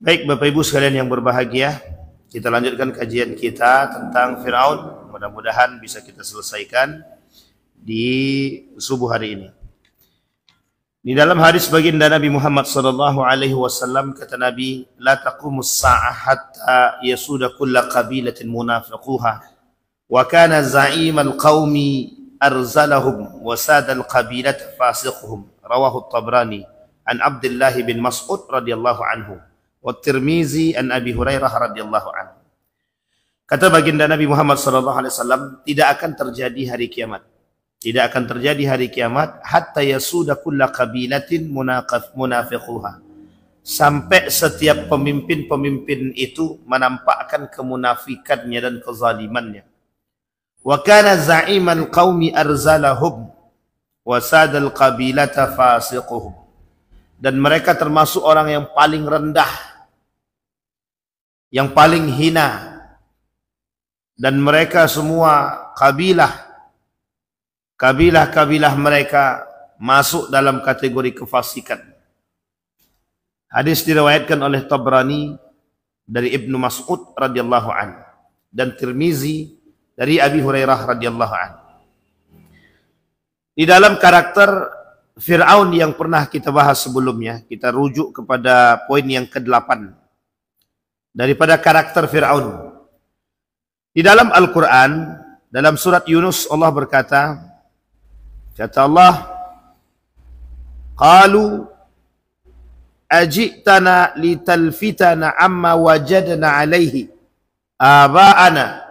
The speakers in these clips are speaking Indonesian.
Baik Bapak Ibu sekalian yang berbahagia, kita lanjutkan kajian kita tentang Fir'aun. Mudah-mudahan bisa kita selesaikan di subuh hari ini. Di dalam hadis baginda Nabi Muhammad sallallahu alaihi wasallam kata Nabi, "La taqumus sa'ah hatta yasuda kulla qabilatin munafiquha wa kana za'imal qaumi arzalahum wa sadal qabilat fasiquhum." Rawahu Tabrani an Abdullah bin Mas'ud radhiyallahu anhu. Wa Tirmizi an Abi Hurairah radhiyallahu anhu. Kata baginda Nabi Muhammad sallallahu alaihi wasallam, tidak akan terjadi hari kiamat. Tidak akan terjadi hari kiamat hatta yasuda kulla qabilatin munafiquha. Sampai setiap pemimpin-pemimpin itu menampakkan kemunafikannya dan kezalimannya. Wa kana za'iman qaumi arzalahum wa sadal qabilata fasiquhum. Dan mereka termasuk orang yang paling rendah, yang paling hina, dan mereka semua kabilah mereka masuk dalam kategori kefasikan. Hadis diriwayatkan oleh Tabrani dari Ibnu Mas'ud radhiyallahu anhu dan Tirmizi dari Abi Hurairah radhiyallahu anhu. Di dalam karakter Fir'aun yang pernah kita bahas sebelumnya, kita rujuk kepada poin yang ke-8 daripada karakter Fir'aun. Di dalam Al-Quran, dalam surat Yunus, Allah berkata, kata Allah, "Qalu ajitana litalfitana amma wajadna alaihi aba'ana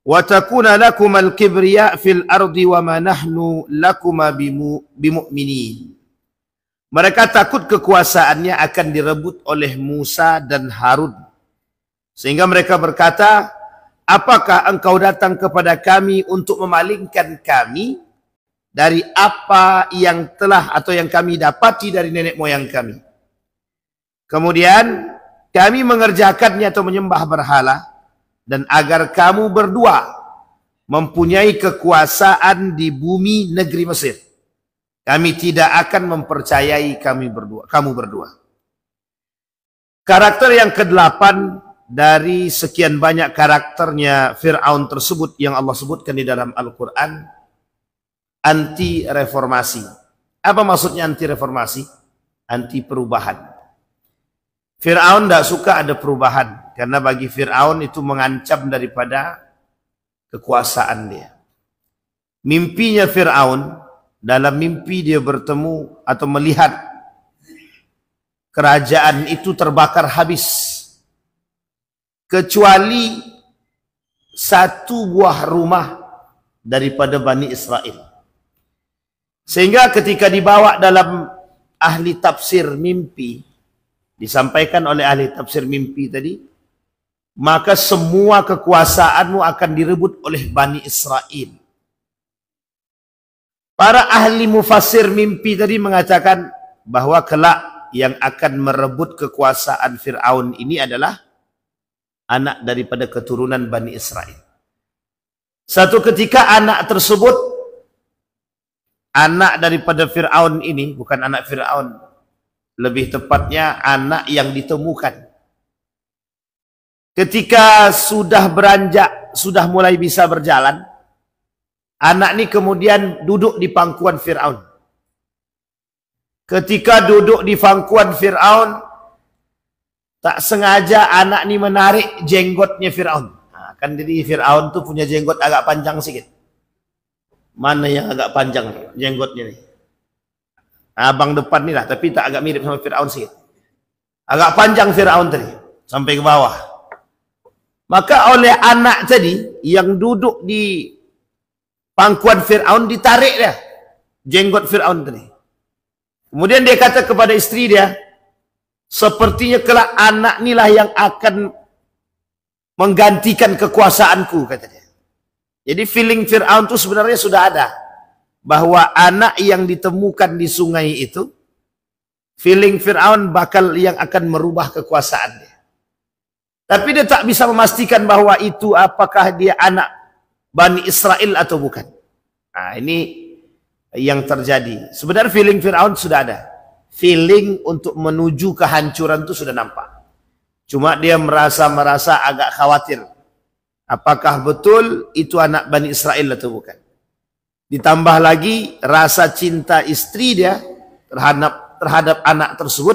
wa takuna lakum al-kibriya fil ardi wa ma nahnu lakuma bimu'minin." Mereka takut kekuasaannya akan direbut oleh Musa dan Harun. Sehingga mereka berkata, apakah engkau datang kepada kami untuk memalingkan kami dari apa yang telah atau yang kami dapati dari nenek moyang kami. Kemudian kami mengerjakannya atau menyembah berhala, dan agar kamu berdua mempunyai kekuasaan di bumi negeri Mesir. Kami tidak akan mempercayai kamu berdua. Karakter yang ke-8 dari sekian banyak karakternya Fir'aun tersebut yang Allah sebutkan di dalam Al-Quran, anti reformasi. Apa maksudnya anti reformasi? Anti perubahan. Fir'aun tidak suka ada perubahan, karena bagi Fir'aun itu mengancam daripada kekuasaan dia. Mimpinya Fir'aun, dalam mimpi dia bertemu atau melihat kerajaan itu terbakar habis, kecuali satu buah rumah daripada Bani Israel. Sehingga ketika dibawa dalam ahli tafsir mimpi, disampaikan oleh ahli tafsir mimpi tadi, maka semua kekuasaanmu akan direbut oleh Bani Israel. Para ahli mufassir mimpi tadi mengatakan bahwa kelak yang akan merebut kekuasaan Fir'aun ini adalah anak daripada keturunan Bani Israel. Satu ketika anak tersebut, anak daripada Fir'aun ini, bukan anak Fir'aun, lebih tepatnya anak yang ditemukan. Ketika sudah beranjak, sudah mulai bisa berjalan, anak ini kemudian duduk di pangkuan Fir'aun. Ketika duduk di pangkuan Fir'aun, tak sengaja anak ini menarik jenggotnya Fir'aun. Nah, kan jadi Fir'aun tuh punya jenggot agak panjang sedikit. Mana yang agak panjang jenggotnya nih? Abang depan nih lah, tapi tak agak mirip sama Fir'aun sedikit. Agak panjang Fir'aun tadi, sampai ke bawah. Maka oleh anak tadi yang duduk di pangkuan Fir'aun, ditarik dia jenggot Fir'aun tadi. Kemudian dia kata kepada istri dia, sepertinya kelak anak inilah yang akan menggantikan kekuasaanku, kata dia. Jadi feeling Fir'aun itu sebenarnya sudah ada, bahwa anak yang ditemukan di sungai itu, feeling Fir'aun bakal yang akan merubah kekuasaan dia. Tapi dia tak bisa memastikan bahwa itu apakah dia anak Bani Israel atau bukan. Nah, ini yang terjadi. Sebenarnya feeling Fir'aun sudah ada. Feeling untuk menuju kehancuran itu sudah nampak. Cuma dia merasa agak khawatir. Apakah betul itu anak Bani Israel atau bukan? Ditambah lagi rasa cinta istri dia terhadap anak tersebut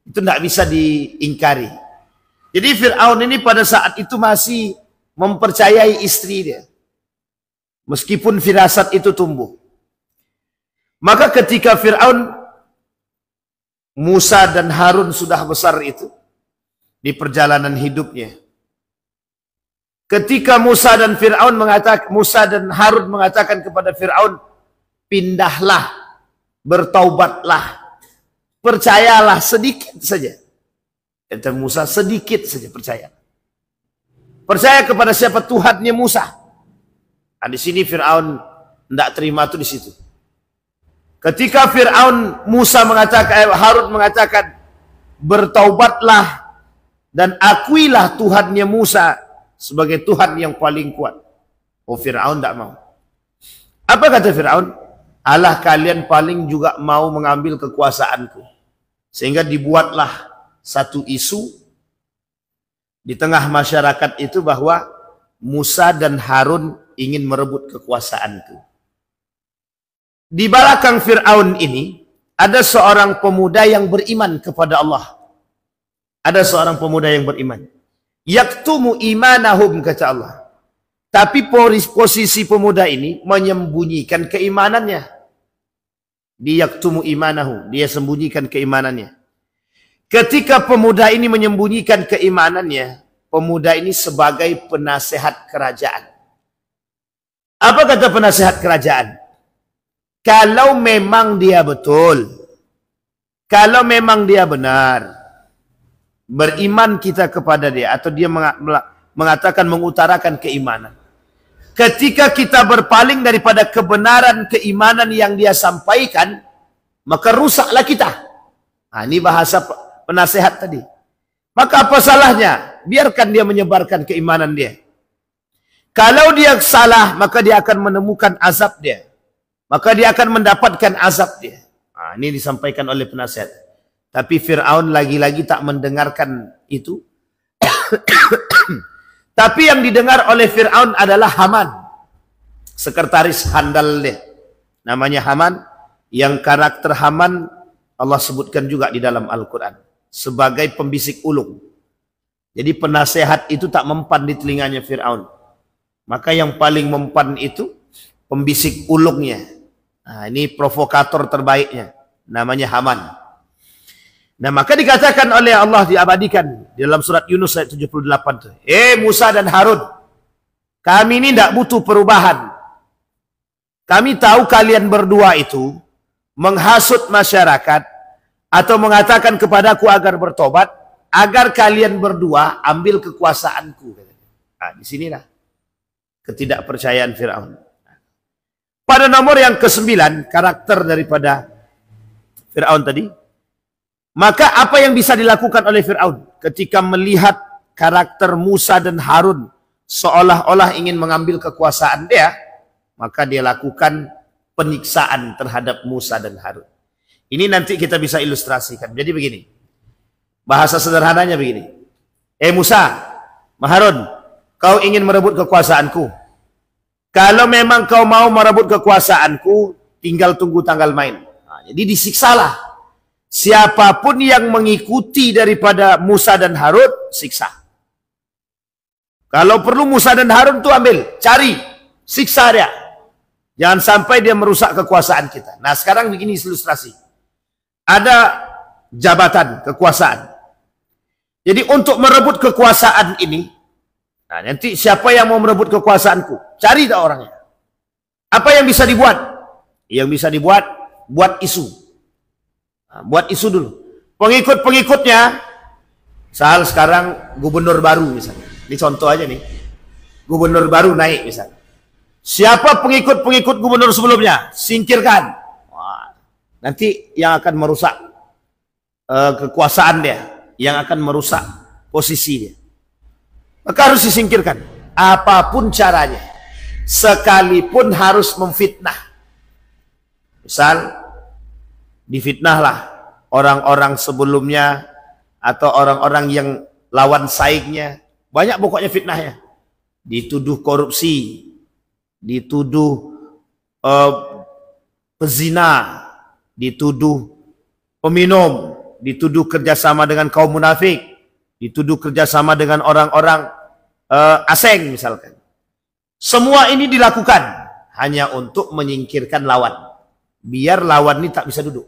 itu tidak bisa diingkari. Jadi Fir'aun ini pada saat itu masih mempercayai istri dia. Meskipun firasat itu tumbuh. Maka ketika Fir'aun, Musa dan Harun sudah besar itu di perjalanan hidupnya. Ketika Musa dan Harun mengatakan kepada Fir'aun, pindahlah, bertaubatlah, percayalah sedikit saja. Kata Musa, sedikit saja percaya. Percaya kepada siapa? Tuhannya Musa. Nah, di sini Fir'aun tidak terima itu di situ. Ketika Harun mengatakan, bertaubatlah dan akuilah Tuhannya Musa sebagai Tuhan yang paling kuat. Oh, Fir'aun tidak mau. Apa kata Fir'aun? Allah, kalian paling juga mau mengambil kekuasaanku. Sehingga dibuatlah satu isu di tengah masyarakat itu bahwa Musa dan Harun ingin merebut kekuasaanku. Di belakang Fir'aun ini ada seorang pemuda yang beriman kepada Allah. Ada seorang pemuda yang beriman. Yaktumu imanahum, kata Allah. Tapi posisi pemuda ini menyembunyikan keimanannya. Yaktumu imanahu, dia sembunyikan keimanannya. Ketika pemuda ini menyembunyikan keimanannya, pemuda ini sebagai penasehat kerajaan. Apa kata penasehat kerajaan? Kalau memang dia betul, kalau memang dia benar, beriman kita kepada dia, atau dia mengatakan mengutarakan keimanan. Ketika kita berpaling daripada kebenaran keimanan yang dia sampaikan, maka rusaklah kita. Nah, ini bahasa penasehat tadi. Maka apa salahnya? Biarkan dia menyebarkan keimanan dia. Kalau dia salah, maka dia akan menemukan azab dia. Maka dia akan mendapatkan azab dia. Nah, ini disampaikan oleh penasehat. Tapi Fir'aun lagi-lagi tak mendengarkan itu. Tapi yang didengar oleh Fir'aun adalah Haman. Sekretaris handal dia. Namanya Haman. Yang karakter Haman Allah sebutkan juga di dalam Al-Quran. Sebagai pembisik ulung. Jadi penasehat itu tak mempan di telinganya Fir'aun. Maka yang paling mempan itu pembisik ulungnya. Nah, ini provokator terbaiknya. Namanya Haman. Nah, maka dikatakan oleh Allah, diabadikan di dalam surat Yunus ayat 78. Musa dan Harun, kami ini tidak butuh perubahan. Kami tahu kalian berdua itu menghasut masyarakat atau mengatakan kepadaku agar bertobat, agar kalian berdua ambil kekuasaanku. Nah, disinilah ketidakpercayaan Fir'aun. Pada nomor yang ke-9, karakter daripada Fir'aun tadi, maka apa yang bisa dilakukan oleh Fir'aun ketika melihat karakter Musa dan Harun seolah-olah ingin mengambil kekuasaan dia, maka dia lakukan penyiksaan terhadap Musa dan Harun. Ini nanti kita bisa ilustrasikan. Jadi begini, bahasa sederhananya begini. Musa, Harun, kau ingin merebut kekuasaanku. Kalau memang kau mau merebut kekuasaanku, tinggal tunggu tanggal main. Nah, jadi disiksalah. Siapapun yang mengikuti daripada Musa dan Harun, siksa. Kalau perlu Musa dan Harun itu ambil, cari, siksa dia. Jangan sampai dia merusak kekuasaan kita. Nah, sekarang begini ilustrasi. Ada jabatan, kekuasaan. Jadi untuk merebut kekuasaan ini, nah nanti siapa yang mau merebut kekuasaanku? Cari dah orangnya. Apa yang bisa dibuat? Yang bisa dibuat, buat isu. Nah, buat isu dulu. Pengikut-pengikutnya, misal sekarang gubernur baru misalnya. Ini contoh aja nih. Gubernur baru naik misalnya. Siapa pengikut-pengikut gubernur sebelumnya? Singkirkan. Wah, nanti yang akan merusak kekuasaan dia. Yang akan merusak posisi dia. Maka harus disingkirkan. Apapun caranya. Sekalipun harus memfitnah. Misal, difitnahlah orang-orang sebelumnya atau orang-orang yang lawan saingnya. Banyak pokoknya fitnahnya. Dituduh korupsi, dituduh pezina, dituduh peminum, dituduh kerjasama dengan kaum munafik, dituduh kerjasama dengan orang-orang asing misalkan. Semua ini dilakukan hanya untuk menyingkirkan lawan. Biar lawan ini tak bisa duduk.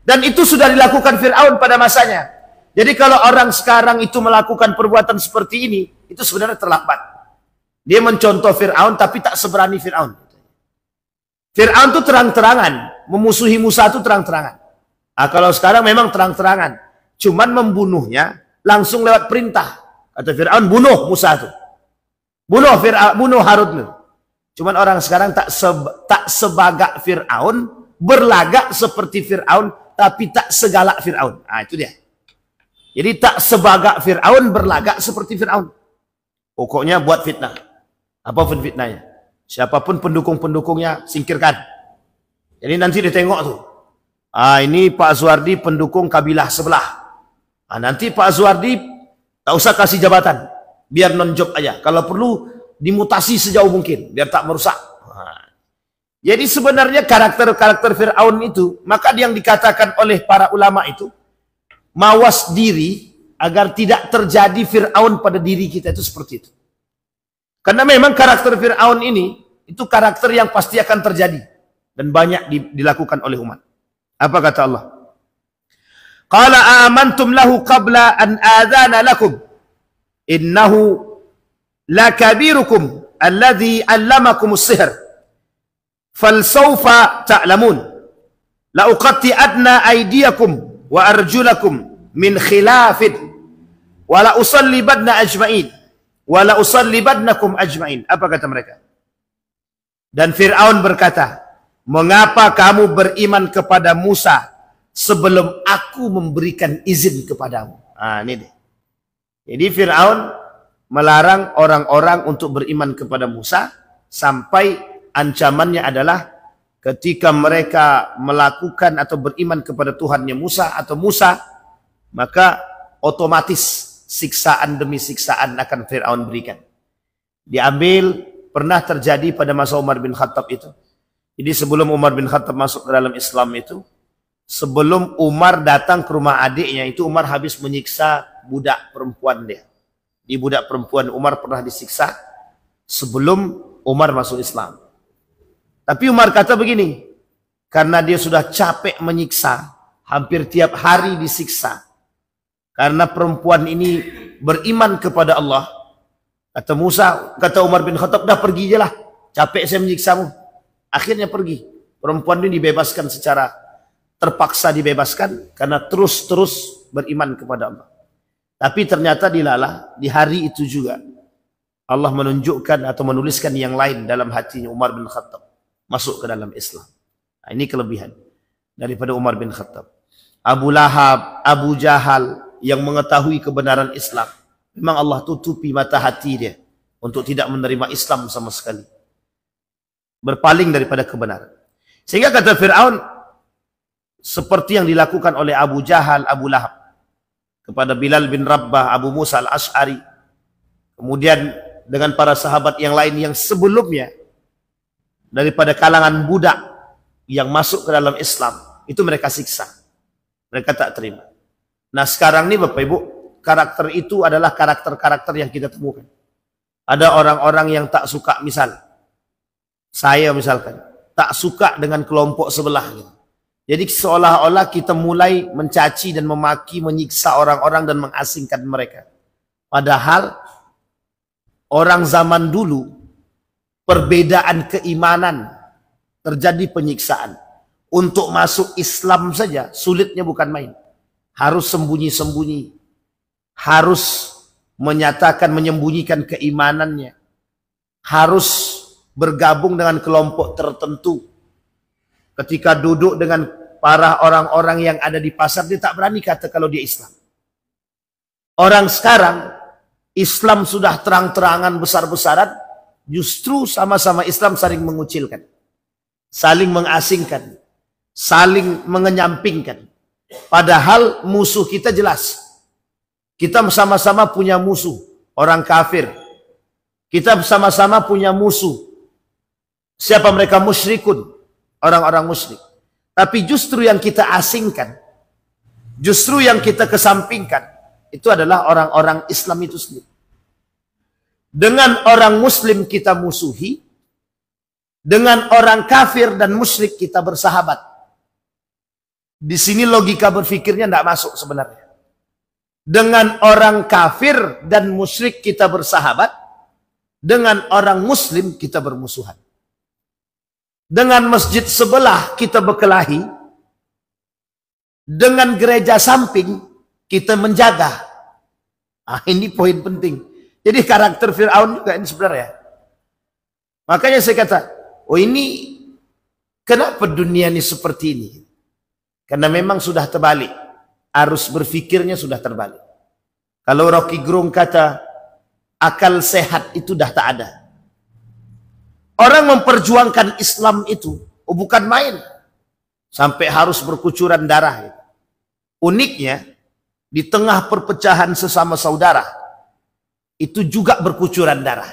Dan itu sudah dilakukan Fir'aun pada masanya. Jadi kalau orang sekarang itu melakukan perbuatan seperti ini, itu sebenarnya terlambat. Dia mencontoh Fir'aun tapi tak seberani Fir'aun. Fir'aun itu terang-terangan. Memusuhi Musa itu terang-terangan. Nah, kalau sekarang memang terang-terangan. Cuman membunuhnya langsung lewat perintah. Kata Fir'aun, bunuh Musa itu. Bunuh Harun. Cuman orang sekarang tak sebagak Fir'aun, berlagak seperti Fir'aun, tapi tak segalak Fir'aun. Nah, itu dia. Jadi tak sebagak Fir'aun, berlagak seperti Fir'aun. Pokoknya buat fitnah. Apapun fitnahnya. Siapapun pendukung-pendukungnya, singkirkan. Jadi nanti ditengok tuh. Ini Pak Zuardi pendukung kabilah sebelah. Nanti Pak Zuardi tak usah kasih jabatan. Biar non-job aja. Kalau perlu dimutasi sejauh mungkin. Biar tak merusak. Jadi sebenarnya karakter-karakter Fir'aun itu, maka yang dikatakan oleh para ulama itu, mawas diri agar tidak terjadi Fir'aun pada diri kita itu seperti itu. Karena memang karakter Fir'aun ini, itu karakter yang pasti akan terjadi. Dan banyak dilakukan oleh umat. Apa kata Allah? Qala amantum lahu qabla an adhana lakum. Innahu lakabirukum alladhi allamakumus sihr. Falsawfa ta'lamun. La uqatti'adna aydiyakum wa arjulakum min khilafin. Wa la usallibadna ajma'in. Wa la usallibadnakum ajma'in. Apa kata mereka? Dan Fir'aun berkata, mengapa kamu beriman kepada Musa sebelum aku memberikan izin kepadamu? Ini deh. Jadi Fir'aun melarang orang-orang untuk beriman kepada Musa sampai ancamannya adalah ketika mereka melakukan atau beriman kepada Tuhannya Musa atau Musa, maka otomatis siksaan demi siksaan akan Fir'aun berikan. Diambil, pernah terjadi pada masa Umar bin Khattab itu. Jadi sebelum Umar bin Khattab masuk ke dalam Islam itu, sebelum Umar datang ke rumah adiknya itu, Umar habis menyiksa budak perempuan dia. Di budak perempuan Umar pernah disiksa sebelum Umar masuk Islam. Tapi Umar kata begini, karena dia sudah capek menyiksa, hampir tiap hari disiksa. Karena perempuan ini beriman kepada Allah. Kata Umar bin Khattab, dah pergi je lah. Capek saya menyiksamu. Akhirnya pergi. Perempuan ini dibebaskan secara terpaksa dibebaskan karena terus-terus beriman kepada Allah. Tapi ternyata dilalah di hari itu juga Allah menunjukkan atau menuliskan yang lain dalam hatinya Umar bin Khattab masuk ke dalam Islam. Nah, ini kelebihan daripada Umar bin Khattab. Abu Lahab, Abu Jahal yang mengetahui kebenaran Islam, memang Allah tutupi mata hati dia untuk tidak menerima Islam sama sekali. Berpaling daripada kebenaran. Sehingga kata Fir'aun, seperti yang dilakukan oleh Abu Jahal, Abu Lahab kepada Bilal bin Rabbah, Abu Musa al-Ash'ari, kemudian dengan para sahabat yang lain yang sebelumnya daripada kalangan budak yang masuk ke dalam Islam, itu mereka siksa. Mereka tak terima. Nah sekarang ini Bapak Ibu, karakter itu adalah karakter-karakter yang kita temukan. Ada orang-orang yang tak suka, misal saya misalkan tak suka dengan kelompok sebelah. Jadi seolah-olah kita mulai mencaci dan memaki, menyiksa orang-orang dan mengasingkan mereka. Padahal orang zaman dulu perbedaan keimanan terjadi penyiksaan. Untuk masuk Islam saja sulitnya bukan main. Harus sembunyi-sembunyi. Harus menyatakan, menyembunyikan keimanannya. Harus bergabung dengan kelompok tertentu. Ketika duduk dengan para orang-orang yang ada di pasar, dia tak berani kata kalau dia Islam. Orang sekarang, Islam sudah terang-terangan besar-besaran, justru sama-sama Islam saling mengucilkan. Saling mengasingkan. Saling mengenyampingkan. Padahal musuh kita jelas. Kita sama-sama punya musuh, orang kafir. Kita sama-sama punya musuh. Siapa mereka? Musyrikun, orang-orang musyrik. Tapi justru yang kita asingkan, justru yang kita kesampingkan, itu adalah orang-orang Islam itu sendiri. Dengan orang Muslim kita musuhi, dengan orang kafir dan musyrik kita bersahabat. Di sini logika berfikirnya tidak masuk sebenarnya. Dengan orang kafir dan musyrik kita bersahabat, dengan orang Muslim kita bermusuhan. Dengan masjid sebelah kita berkelahi, dengan gereja samping kita menjaga. Ini poin penting. Jadi karakter Fir'aun juga ini sebenarnya. Makanya saya kata, oh ini kenapa dunia ini seperti ini? Karena memang sudah terbalik. Arus berfikirnya sudah terbalik. Kalau Rocky Gerung kata, akal sehat itu dah tak ada. Orang memperjuangkan Islam itu, bukan main. Sampai harus berkucuran darah. Uniknya, di tengah perpecahan sesama saudara, itu juga berkucuran darah.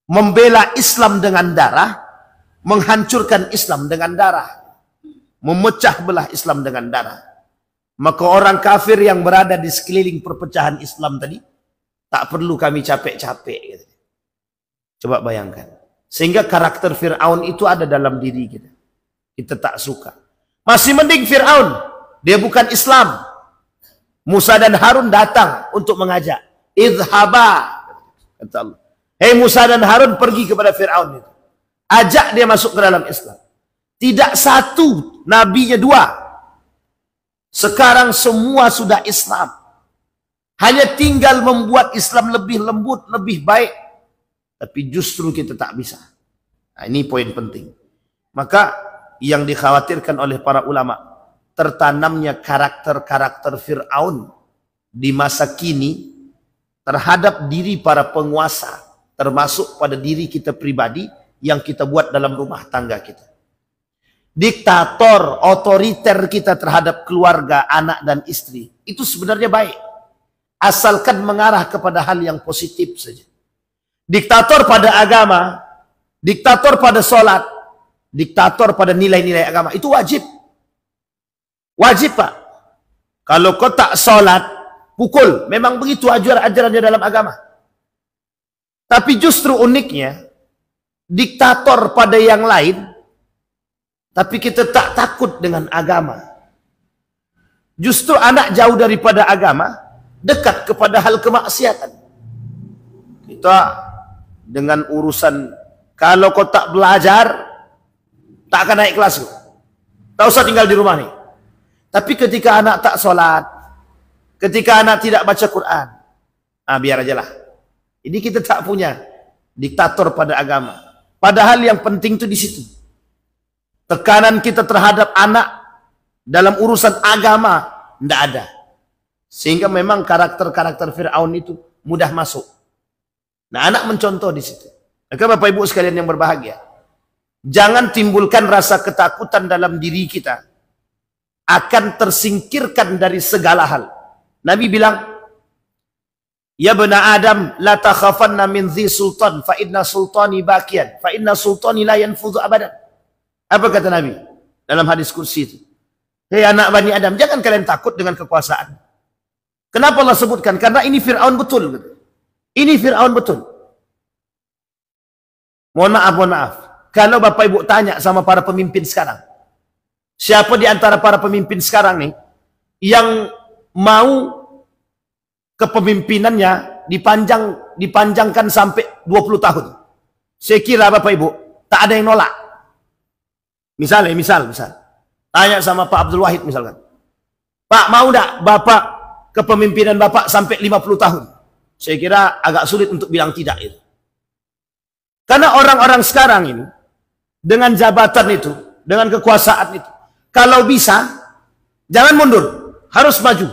Membela Islam dengan darah, menghancurkan Islam dengan darah. Memecah belah Islam dengan darah. Maka orang kafir yang berada di sekeliling perpecahan Islam tadi, tak perlu kami capek-capek. Coba bayangkan. Sehingga karakter Fir'aun itu ada dalam diri kita. Kita tak suka. Masih mending Fir'aun. Dia bukan Islam. Musa dan Harun datang untuk mengajak. Idhaba. Kata Allah. Hei Musa dan Harun pergi kepada Fir'aun itu. Ajak dia masuk ke dalam Islam. Tidak satu, nabinya dua. Sekarang semua sudah Islam. Hanya tinggal membuat Islam lebih lembut, lebih baik. Tapi justru kita tak bisa. Nah, ini poin penting. Maka yang dikhawatirkan oleh para ulama, tertanamnya karakter-karakter Fir'aun di masa kini terhadap diri para penguasa, termasuk pada diri kita pribadi yang kita buat dalam rumah tangga kita. Diktator, otoriter kita terhadap keluarga, anak dan istri, itu sebenarnya baik. Asalkan mengarah kepada hal yang positif saja. Diktator pada agama, diktator pada sholat, diktator pada nilai-nilai agama, itu wajib. Wajib Pak. Kalau kau tak sholat, pukul. Memang begitu ajarannya dalam agama. Tapi justru uniknya, diktator pada yang lain, tapi kita tak takut dengan agama. Justru anak jauh daripada agama, dekat kepada hal kemaksiatan. Kita dengan urusan, kalau kau tak belajar, tak akan naik kelas. Tak usah tinggal di rumah nih. Tapi ketika anak tak sholat, ketika anak tidak baca Quran, biar aja lah. Ini kita tak punya diktator pada agama. Padahal yang penting itu di situ. Tekanan kita terhadap anak dalam urusan agama tidak ada. Sehingga memang karakter-karakter Fir'aun itu mudah masuk. Nah, anak mencontoh di situ. Maka Bapak Ibu sekalian yang berbahagia, jangan timbulkan rasa ketakutan dalam diri kita akan tersingkirkan dari segala hal. Nabi bilang, ya bena Adam, la takhafanna min dhi sultan, fa inna sultani bakian, fa inna sultani la yanfudhu abadan. Apa kata Nabi dalam hadis kursi itu? Hei anak Bani Adam, jangan kalian takut dengan kekuasaan. Kenapa Allah sebutkan? Karena ini Fir'aun betul. Ini Fir'aun betul. Mohon maaf. Kalau Bapak Ibu tanya sama para pemimpin sekarang, siapa di antara para pemimpin sekarang nih yang mau kepemimpinannya dipanjangkan sampai 20 tahun? Saya kira Bapak Ibu tak ada yang nolak. Misal. Tanya sama Pak Abdul Wahid misalkan. Pak, mau enggak Bapak kepemimpinan Bapak sampai 50 tahun? Saya kira agak sulit untuk bilang tidak itu. Karena orang-orang sekarang ini dengan jabatan itu, dengan kekuasaan itu, kalau bisa jangan mundur, harus maju.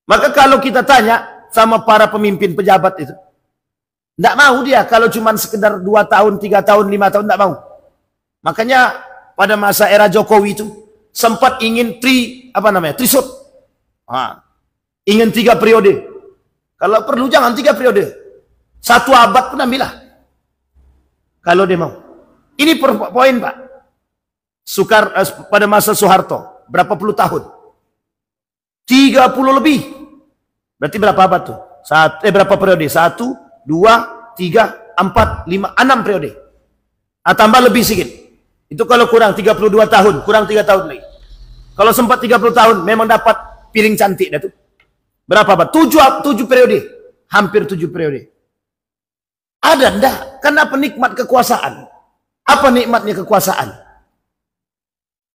Maka kalau kita tanya sama para pemimpin pejabat itu, tidak mau dia kalau cuma sekedar 2 tahun, 3 tahun, 5 tahun, tidak mau. Makanya pada masa era Jokowi itu sempat ingin trisut. Ingin 3 periode. Kalau perlu jangan 3 periode. 1 abad pun ambillah. Kalau dia mau. Ini poin Pak. Pada masa Soeharto. Berapa puluh tahun? 30 lebih. Berarti berapa abad tuh? Berapa periode? 1, 2, 3, 4, 5, 6 periode. Tambah lebih sedikit. Itu kalau kurang 32 tahun. Kurang 3 tahun lagi. Kalau sempat 30 tahun. Memang dapat piring cantik dah tuh. Berapa abad? 7 periode. Hampir 7 periode. Ada enggak? Kenapa nikmat kekuasaan? Apa nikmatnya kekuasaan?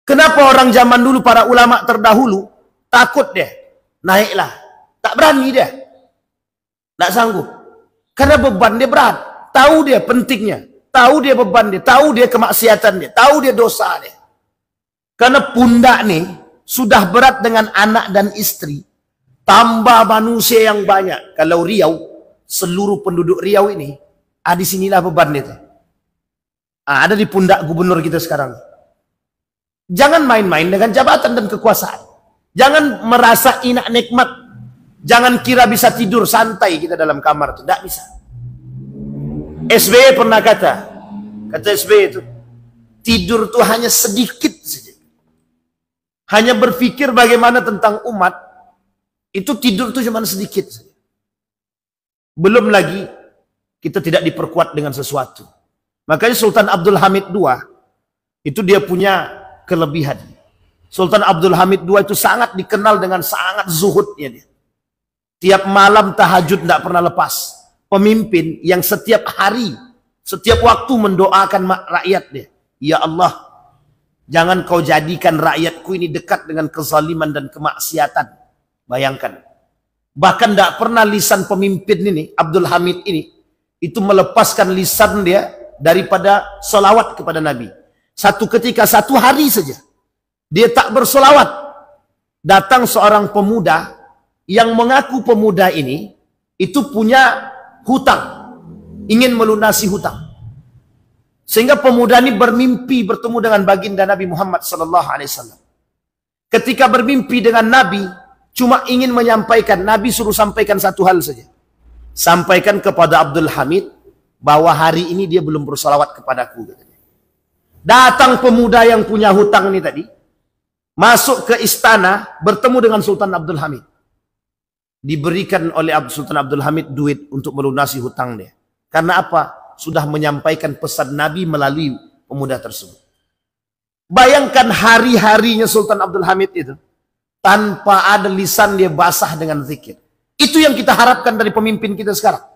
Kenapa orang zaman dulu, para ulama terdahulu, takut dia? Naiklah. Tak berani dia. Tak sanggup. Karena beban dia berat. Tahu dia pentingnya. Tahu dia beban dia. Tahu dia kemaksiatan dia. Tahu dia dosa dia. Karena pundak nih, sudah berat dengan anak dan istri. Tambah manusia yang banyak. Kalau Riau, seluruh penduduk Riau ini, di sinilah beban dia. Ada di pundak gubernur kita sekarang. Jangan main-main dengan jabatan dan kekuasaan. Jangan merasa enak nikmat. Jangan kira bisa tidur santai kita dalam kamar itu. Tidak bisa. SBY pernah kata SBY itu, tidur itu hanya sedikit saja. Hanya berpikir bagaimana tentang umat, itu tidur itu cuma sedikit saja. Belum lagi kita tidak diperkuat dengan sesuatu. Makanya Sultan Abdul Hamid II itu dia punya kelebihan. Sultan Abdul Hamid II itu sangat dikenal dengan sangat zuhudnya dia. Tiap malam tahajud tidak pernah lepas. Pemimpin yang setiap hari, setiap waktu mendoakan rakyat dia. Ya Allah, jangan kau jadikan rakyatku ini dekat dengan kezaliman dan kemaksiatan. Bayangkan. Bahkan tidak pernah lisan pemimpin ini, Abdul Hamid ini, itu melepaskan lisan dia daripada solawat kepada Nabi. Satu ketika, satu hari saja, dia tak bersolawat. Datang seorang pemuda yang mengaku pemuda ini itu punya hutang, ingin melunasi hutang. Sehingga pemuda ini bermimpi bertemu dengan baginda Nabi Muhammad SAW. Ketika bermimpi dengan Nabi, cuma ingin menyampaikan, Nabi suruh sampaikan satu hal saja. Sampaikan kepada Abdul Hamid bahwa hari ini dia belum bersolawat kepadaku. Datang pemuda yang punya hutang ini tadi, masuk ke istana, bertemu dengan Sultan Abdul Hamid. Diberikan oleh Sultan Abdul Hamid duit untuk melunasi hutang dia. Karena apa? Sudah menyampaikan pesan Nabi melalui pemuda tersebut. Bayangkan hari-harinya Sultan Abdul Hamid itu, tanpa ada lisan dia basah dengan zikir. Itu yang kita harapkan dari pemimpin kita sekarang.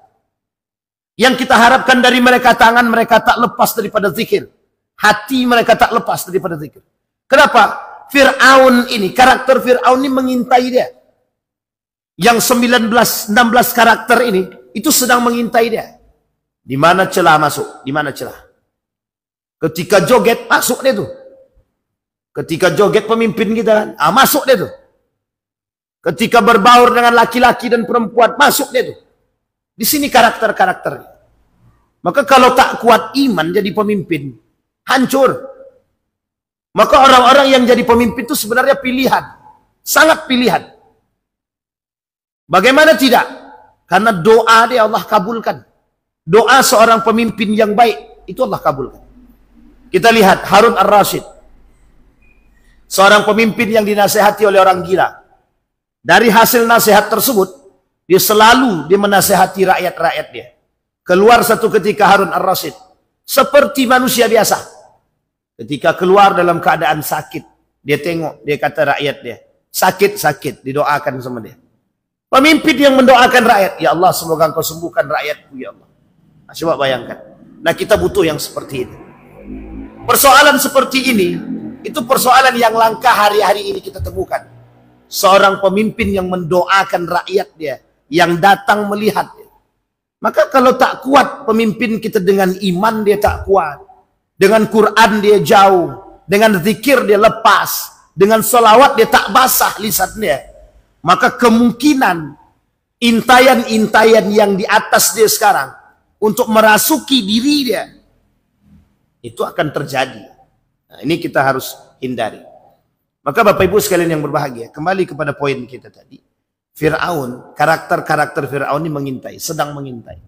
Yang kita harapkan dari mereka, tangan mereka tak lepas daripada zikir. Hati mereka tak lepas daripada zikir. Kenapa? Fir'aun ini, karakter Fir'aun ini mengintai dia. Yang 16 karakter ini, itu sedang mengintai dia. Di mana celah masuk? Di mana celah? Ketika joget, masuk dia tuh. Ketika joget pemimpin kita, masuk dia tuh. Ketika berbaur dengan laki-laki dan perempuan, masuk dia tuh. Di sini karakter-karakternya. Maka kalau tak kuat iman jadi pemimpin, hancur. Maka orang-orang yang jadi pemimpin itu sebenarnya pilihan. Sangat pilihan. Bagaimana tidak? Karena doa dia Allah kabulkan. Doa seorang pemimpin yang baik, itu Allah kabulkan. Kita lihat Harun Ar-Rasyid. Seorang pemimpin yang dinasehati oleh orang gila. Dari hasil nasihat tersebut, dia selalu menasehati rakyat-rakyat dia. Keluar satu ketika Harun Ar-Rasyid, seperti manusia biasa. Ketika keluar dalam keadaan sakit, dia tengok, dia kata rakyat dia, sakit-sakit, didoakan sama dia. Pemimpin yang mendoakan rakyat, ya Allah semoga engkau sembuhkan rakyatku ya Allah. Nah, coba bayangkan. Nah kita butuh yang seperti ini. Persoalan seperti ini, itu persoalan yang langka hari-hari ini kita temukan. Seorang pemimpin yang mendoakan rakyat dia, yang datang melihat dia. Maka kalau tak kuat pemimpin kita dengan iman dia tak kuat. Dengan Quran dia jauh. Dengan zikir dia lepas. Dengan salawat dia tak basah lisan dia. Maka kemungkinan intayan-intayan yang di atas dia sekarang untuk merasuki diri dia itu akan terjadi. Nah, ini kita harus hindari. Maka Bapak Ibu sekalian yang berbahagia, kembali kepada poin kita tadi. Fir'aun, karakter-karakter Fir'aun ini mengintai, sedang mengintai.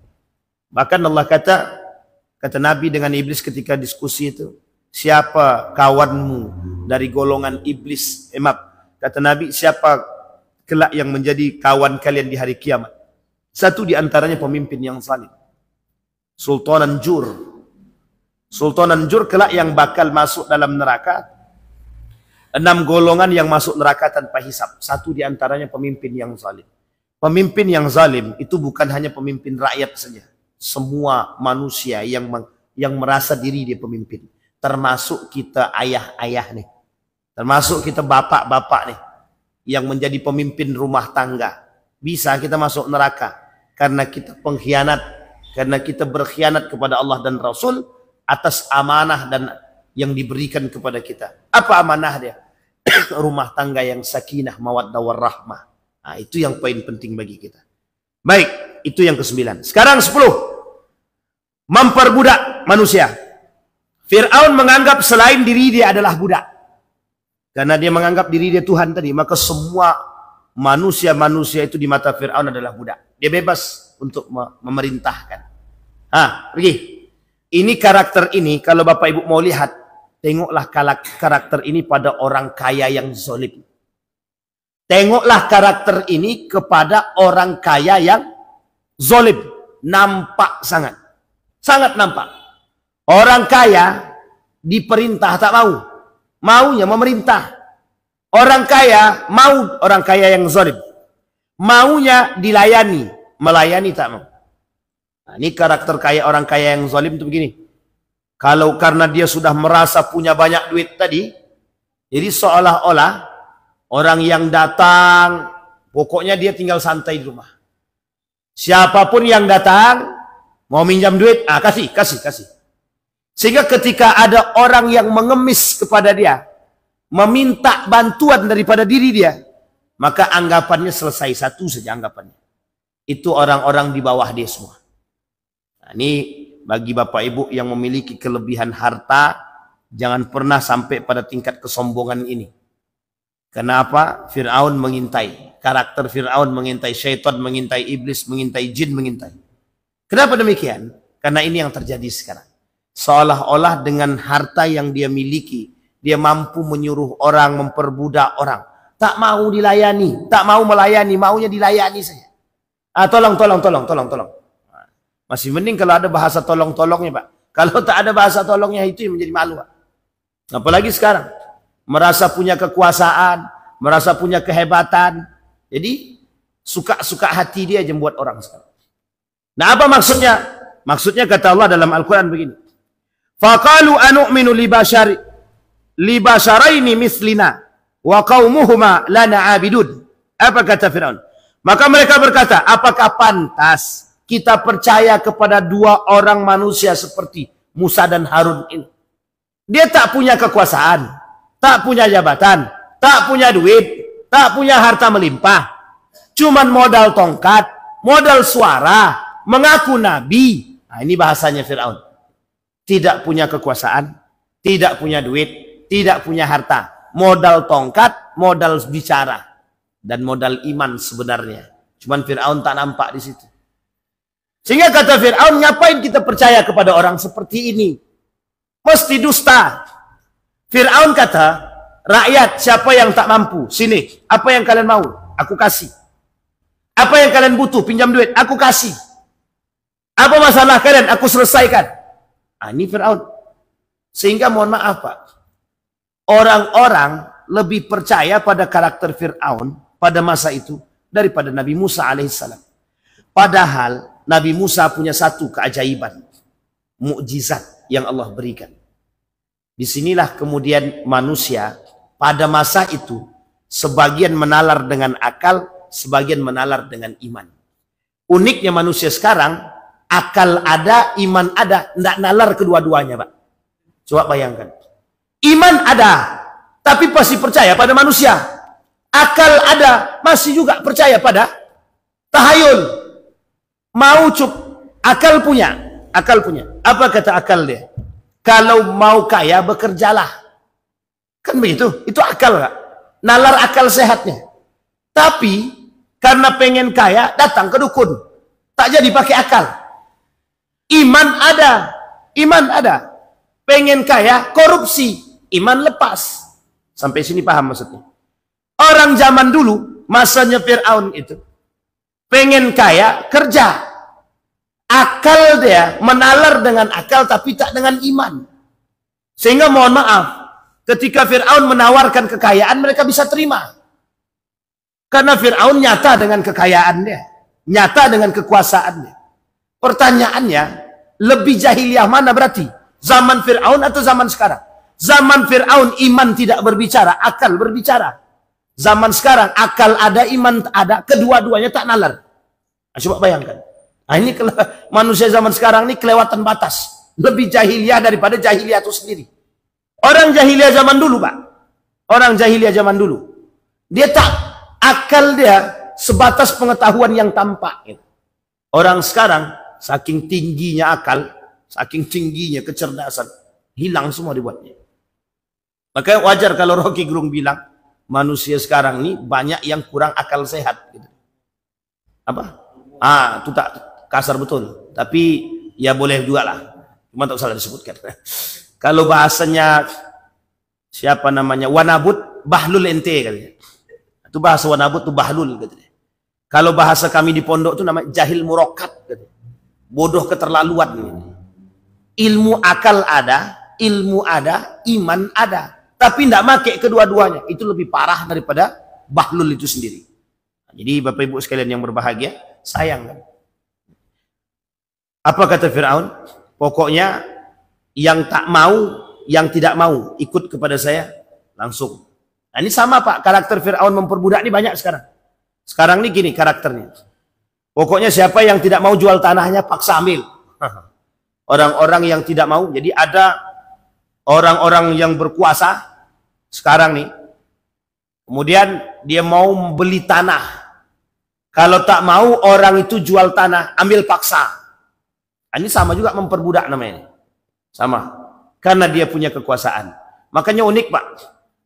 Bahkan Allah kata Nabi dengan iblis ketika diskusi itu, siapa kawanmu dari golongan iblis? Kata Nabi, siapa kelak yang menjadi kawan kalian di hari kiamat? Satu di antaranya pemimpin yang zalim. Sultanan Jur. Sultanan Jur kelak yang bakal masuk dalam neraka. 6 golongan yang masuk neraka tanpa hisab. Satu di antaranya pemimpin yang zalim. Pemimpin yang zalim itu bukan hanya pemimpin rakyat saja. Semua manusia yang merasa diri dia pemimpin. Termasuk kita ayah-ayah nih. Termasuk kita bapak-bapak nih. Yang menjadi pemimpin rumah tangga. Bisa kita masuk neraka. Karena kita pengkhianat. Karena kita berkhianat kepada Allah dan Rasul. Atas amanah dan yang diberikan kepada kita. Apa amanah dia? Rumah tangga yang sakinah, mawaddah warahmah. Nah, itu yang poin penting bagi kita. Baik, itu yang ke-9. Sekarang 10. Memperbudak manusia. Fir'aun menganggap selain diri dia adalah budak. Karena dia menganggap diri dia Tuhan tadi, maka semua manusia-manusia itu di mata Fir'aun adalah budak. Dia bebas untuk memerintahkan. Pergi. Ini karakter ini, kalau Bapak Ibu mau lihat, tengoklah karakter ini pada orang kaya yang zalim. Tengoklah karakter ini kepada orang kaya yang zalim. Nampak sangat. Sangat nampak. Orang kaya diperintah tak mau. Maunya memerintah. Orang kaya mau, orang kaya yang zalim. Maunya dilayani. Melayani tak mau. Nah, ini karakter kaya orang kaya yang zalim itu begini. Kalau karena dia sudah merasa punya banyak duit tadi, jadi seolah-olah orang yang datang, pokoknya dia tinggal santai di rumah. Siapapun yang datang, mau minjam duit, kasih. Sehingga ketika ada orang yang mengemis kepada dia, meminta bantuan daripada diri dia, maka anggapannya selesai, satu saja anggapannya. Itu orang-orang di bawah dia semua. Nah, ini bagi Bapak Ibu yang memiliki kelebihan harta, jangan pernah sampai pada tingkat kesombongan ini. Kenapa? Fir'aun mengintai. Karakter Fir'aun mengintai, syaitan mengintai, iblis mengintai, jin mengintai. Kenapa demikian? Karena ini yang terjadi sekarang. Seolah-olah dengan harta yang dia miliki, dia mampu menyuruh orang, memperbudak orang. Tak mau dilayani, tak mau melayani, maunya dilayani saja. Tolong. Masih mending kalau ada bahasa tolong-tolongnya, Pak. Kalau tak ada bahasa tolongnya, itu yang menjadi malu, Pak. Apalagi sekarang. Merasa punya kekuasaan, merasa punya kehebatan. Jadi, suka-suka hati dia aja membuat orang sekarang. Nah, apa maksudnya? Maksudnya kata Allah dalam Al-Quran begini. Faqalu anu'minu libasharaini mislina wa qaumuhuma lana abidun. Apa kata Fir'aun? Maka mereka berkata, apakah pantas kita percaya kepada 2 orang manusia seperti Musa dan Harun ini? Dia tak punya kekuasaan, tak punya jabatan, tak punya duit, tak punya harta melimpah. Cuman modal tongkat, modal suara, mengaku nabi. Nah, ini bahasanya Fir'aun. Tidak punya kekuasaan, tidak punya duit, tidak punya harta. Modal tongkat, modal bicara. Dan modal iman sebenarnya. Cuman Fir'aun tak nampak di situ. Sehingga kata Fir'aun, ngapain kita percaya kepada orang seperti ini? Mesti dusta. Fir'aun kata, rakyat siapa yang tak mampu? Sini, apa yang kalian mau? Aku kasih. Apa yang kalian butuh? Pinjam duit, aku kasih. Apa masalah kalian? Aku selesaikan. Ini Fir'aun. Sehingga mohon maaf, Pak. Orang-orang lebih percaya pada karakter Fir'aun pada masa itu daripada Nabi Musa alaihissalam. Padahal Nabi Musa punya satu keajaiban, mukjizat yang Allah berikan. Disinilah kemudian manusia pada masa itu sebagian menalar dengan akal, sebagian menalar dengan iman. Uniknya manusia sekarang, akal ada, iman ada, tidak nalar kedua-duanya, Pak. Coba bayangkan. Iman ada, tapi pasti percaya pada manusia. Akal ada, masih juga percaya pada tahayul. Mau akal punya. Apa kata akal dia? Kalau mau kaya, bekerjalah. Kan begitu? Itu akal, Kak. Nalar akal sehatnya. Tapi, Karena pengen kaya, datang ke dukun. Tak jadi pakai akal. Iman ada. Iman ada. Pengen kaya, korupsi. Iman lepas. Sampai sini paham maksudnya. Orang zaman dulu, masanya Fir'aun itu. Pengen kaya, kerja. Akal dia menalar dengan akal, tapi tak dengan iman. Sehingga mohon maaf, ketika Fir'aun menawarkan kekayaan, mereka bisa terima. Karena Fir'aun nyata dengan kekayaannya, nyata dengan kekuasaannya. Pertanyaannya, lebih jahiliyah mana berarti? Zaman Fir'aun atau zaman sekarang? Zaman Fir'aun iman tidak berbicara, akal berbicara. Zaman sekarang akal ada, iman ada, kedua-duanya tak nalar. Nah, coba bayangkan. Nah, ini manusia zaman sekarang ini kelewatan batas. Lebih jahiliyah daripada jahiliyah itu sendiri. Orang jahiliyah zaman dulu, Pak. Orang jahiliyah zaman dulu. Dia tak akal dia sebatas pengetahuan yang tampak. Orang sekarang saking tingginya akal, saking tingginya kecerdasan, hilang semua dibuatnya. Makanya wajar kalau Rocky Gerung bilang manusia sekarang ini banyak yang kurang akal sehat. Apa? Itu tak kasar betul. Tapi ya boleh juga lah. Cuma tak salah disebutkan. Kalau bahasanya siapa namanya wanabut bahlul ente katanya. Itu bahasa wanabut itu bahlul katanya. Kalau bahasa kami di pondok itu namanya jahil murakkab katanya. Bodoh keterlaluan. Ilmu akal ada, ilmu ada, iman ada. Tapi tidak pakai kedua-duanya. Itu lebih parah daripada bahlul itu sendiri. Jadi Bapak Ibu sekalian yang berbahagia, sayang kan? Apa kata Fir'aun? Pokoknya yang tak mau, yang tidak mau ikut kepada saya, langsung. Nah, ini sama Pak, karakter Fir'aun memperbudak ini banyak sekarang. Sekarang ini gini karakternya. Pokoknya siapa yang tidak mau jual tanahnya, paksa ambil. Orang-orang yang tidak mau, jadi ada orang-orang yang berkuasa, sekarang nih, kemudian dia mau beli tanah. Kalau tak mau orang itu jual tanah, ambil paksa. Nah, ini sama juga memperbudak namanya. Sama. Karena dia punya kekuasaan. Makanya unik Pak.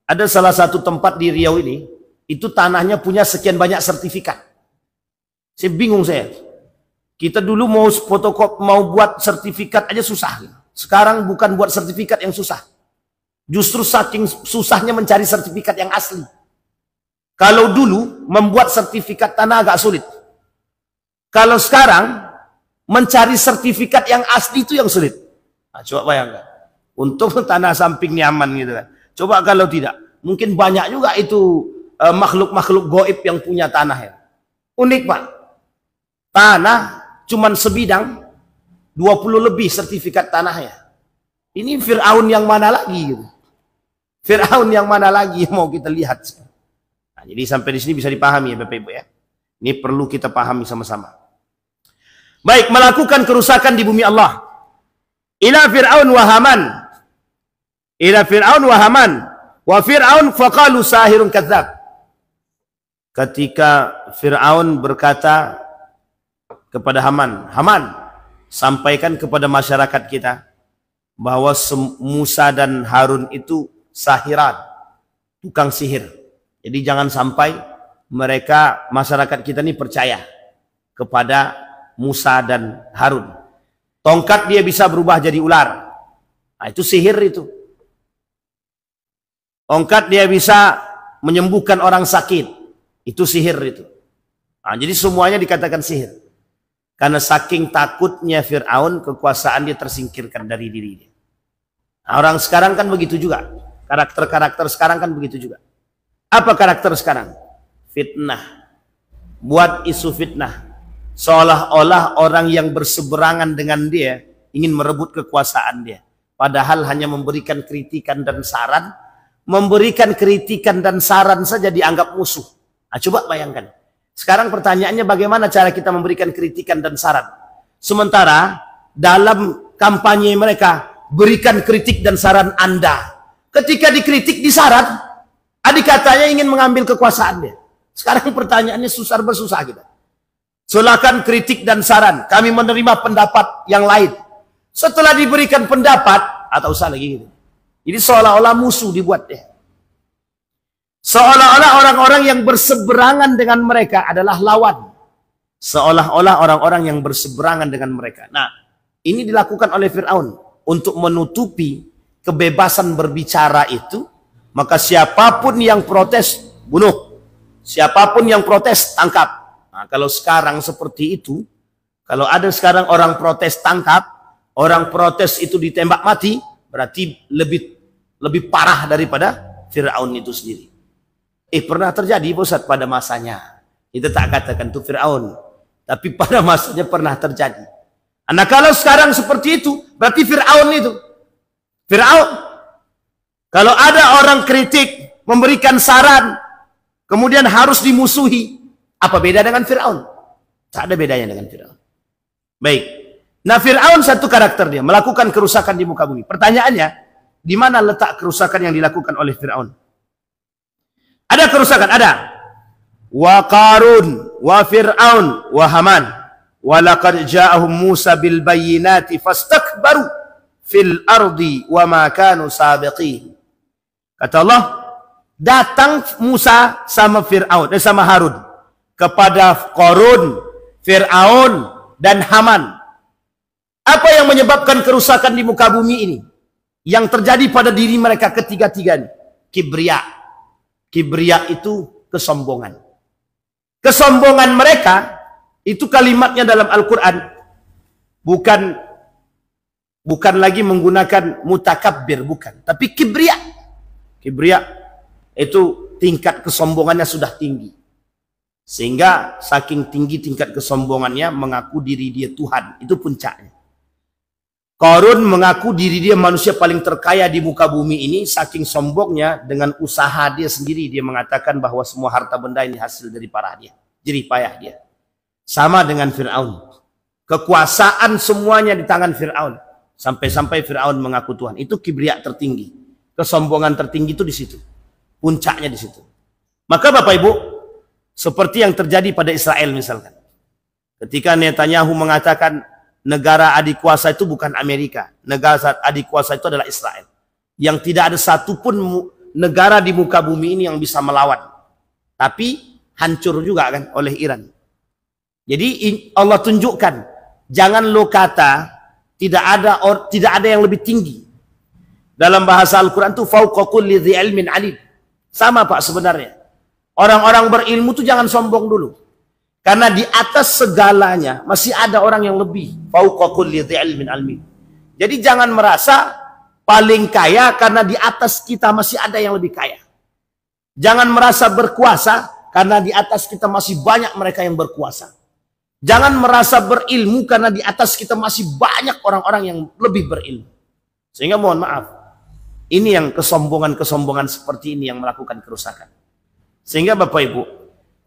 Ada salah satu tempat di Riau ini, itu tanahnya punya sekian banyak sertifikat. Saya bingung saya. Kita dulu mau fotokop, mau buat sertifikat aja susah. Sekarang bukan buat sertifikat yang susah. Justru saking susahnya mencari sertifikat yang asli. Kalau dulu membuat sertifikat tanah agak sulit. Kalau sekarang mencari sertifikat yang asli itu yang sulit. Nah, coba bayangkan. Untung tanah samping nyaman gitu kan. Coba kalau tidak, mungkin banyak juga itu makhluk-makhluk goib yang punya tanah ya. Unik Pak. Tanah cuman sebidang 20 lebih sertifikat tanahnya. Ini Fir'aun yang mana lagi gitu. Fir'aun yang mana lagi yang mau kita lihat. Nah, jadi sampai di sini bisa dipahami ya Bapak Ibu ya. Ini perlu kita pahami sama-sama. Baik, melakukan kerusakan di bumi Allah. Ila Fir'aun wa Haman. Ila Fir'aun wa Haman. Wa Fir'aun faqalu sahirun kadzab. Ketika Fir'aun berkata kepada Haman, Haman, sampaikan kepada masyarakat kita bahwa Musa dan Harun itu sahiran, tukang sihir. Jadi jangan sampai mereka, masyarakat kita ini percaya kepada Musa dan Harun. Tongkat dia bisa berubah jadi ular. Nah, itu sihir itu. Tongkat dia bisa menyembuhkan orang sakit. Itu sihir itu. Nah, jadi semuanya dikatakan sihir. Karena saking takutnya Fir'aun, kekuasaan dia tersingkirkan dari dirinya. Nah, orang sekarang kan begitu juga. Karakter-karakter sekarang kan begitu juga. Apa karakter sekarang? Fitnah. Buat isu fitnah. Seolah-olah orang yang berseberangan dengan dia ingin merebut kekuasaan dia. Padahal hanya memberikan kritikan dan saran. Memberikan kritikan dan saran saja dianggap musuh. Nah, coba bayangkan. Sekarang pertanyaannya bagaimana cara kita memberikan kritikan dan saran. Sementara dalam kampanye mereka, berikan kritik dan saran Anda. Ketika dikritik, disaran, adik katanya ingin mengambil kekuasaannya. Sekarang pertanyaannya susah bersusah kita. Silakan kritik dan saran, kami menerima pendapat yang lain. Setelah diberikan pendapat, atau usah lagi gitu. Jadi seolah-olah musuh dibuat ya. Seolah-olah orang-orang yang berseberangan dengan mereka adalah lawan. Seolah-olah orang-orang yang berseberangan dengan mereka. Nah, ini dilakukan oleh Fir'aun untuk menutupi kebebasan berbicara itu. Maka siapapun yang protes, bunuh. Siapapun yang protes, tangkap. Nah, kalau sekarang seperti itu, kalau ada sekarang orang protes tangkap, orang protes itu ditembak mati, berarti lebih parah daripada Fir'aun itu sendiri. Pernah terjadi Ustaz pada masanya. Kita tak katakan itu Fir'aun, tapi pada masanya pernah terjadi. Nah, kalau sekarang seperti itu, berarti Fir'aun itu. Fir'aun. Kalau ada orang kritik, memberikan saran, kemudian harus dimusuhi, apa beda dengan Fir'aun? Tak ada bedanya dengan Fir'aun. Baik. Nah, Fir'aun satu karakter dia, melakukan kerusakan di muka bumi. Pertanyaannya, di mana letak kerusakan yang dilakukan oleh Fir'aun? Ada kerusakan, ada. Wa Qarun, wa Fir'aun, wa Haman. Wa laqad ja'ahum Musa bil bayyinati fastakbaru fil ardi wa ma kanu sabiqin. Kata Allah, datang Musa sama Fir'aun, sama Harun kepada Qarun, Fir'aun dan Haman. Apa yang menyebabkan kerusakan di muka bumi ini? Yang terjadi pada diri mereka ketiga-tiganya. Kibria. Kibria itu kesombongan. Kesombongan mereka, itu kalimatnya dalam Al-Quran. Bukan lagi menggunakan mutakabbir, bukan. Tapi kibria. Kibria itu tingkat kesombongannya sudah tinggi. Sehingga saking tinggi tingkat kesombongannya mengaku diri dia Tuhan. Itu puncaknya. Qarun mengaku diri dia manusia paling terkaya di muka bumi ini. Saking sombongnya dengan usaha dia sendiri. Dia mengatakan bahwa semua harta benda ini hasil dari jerih payah dia. Sama dengan Fir'aun. Kekuasaan semuanya di tangan Fir'aun. Sampai-sampai Fir'aun mengaku Tuhan. Itu kibria tertinggi. Kesombongan tertinggi itu di situ. Puncaknya di situ. Maka Bapak Ibu, seperti yang terjadi pada Israel misalkan. Ketika Netanyahu mengatakan negara adik kuasa itu bukan Amerika. Negara adik kuasa itu adalah Israel. Yang tidak ada satupun negara di muka bumi ini yang bisa melawan. Tapi hancur juga kan oleh Iran. Jadi Allah tunjukkan, jangan lo kata tidak ada yang lebih tinggi. Dalam bahasa Al-Quran itu fauqa kulli dzi ilmin alim. Sama Pak sebenarnya. Orang-orang berilmu itu jangan sombong dulu. Karena di atas segalanya masih ada orang yang lebih. Fauqa kulli dzi ilmin alim. Jadi jangan merasa paling kaya karena di atas kita masih ada yang lebih kaya. Jangan merasa berkuasa karena di atas kita masih banyak mereka yang berkuasa. Jangan merasa berilmu karena di atas kita masih banyak orang-orang yang lebih berilmu. Sehingga mohon maaf, ini yang kesombongan-kesombongan seperti ini yang melakukan kerusakan. Sehingga Bapak Ibu,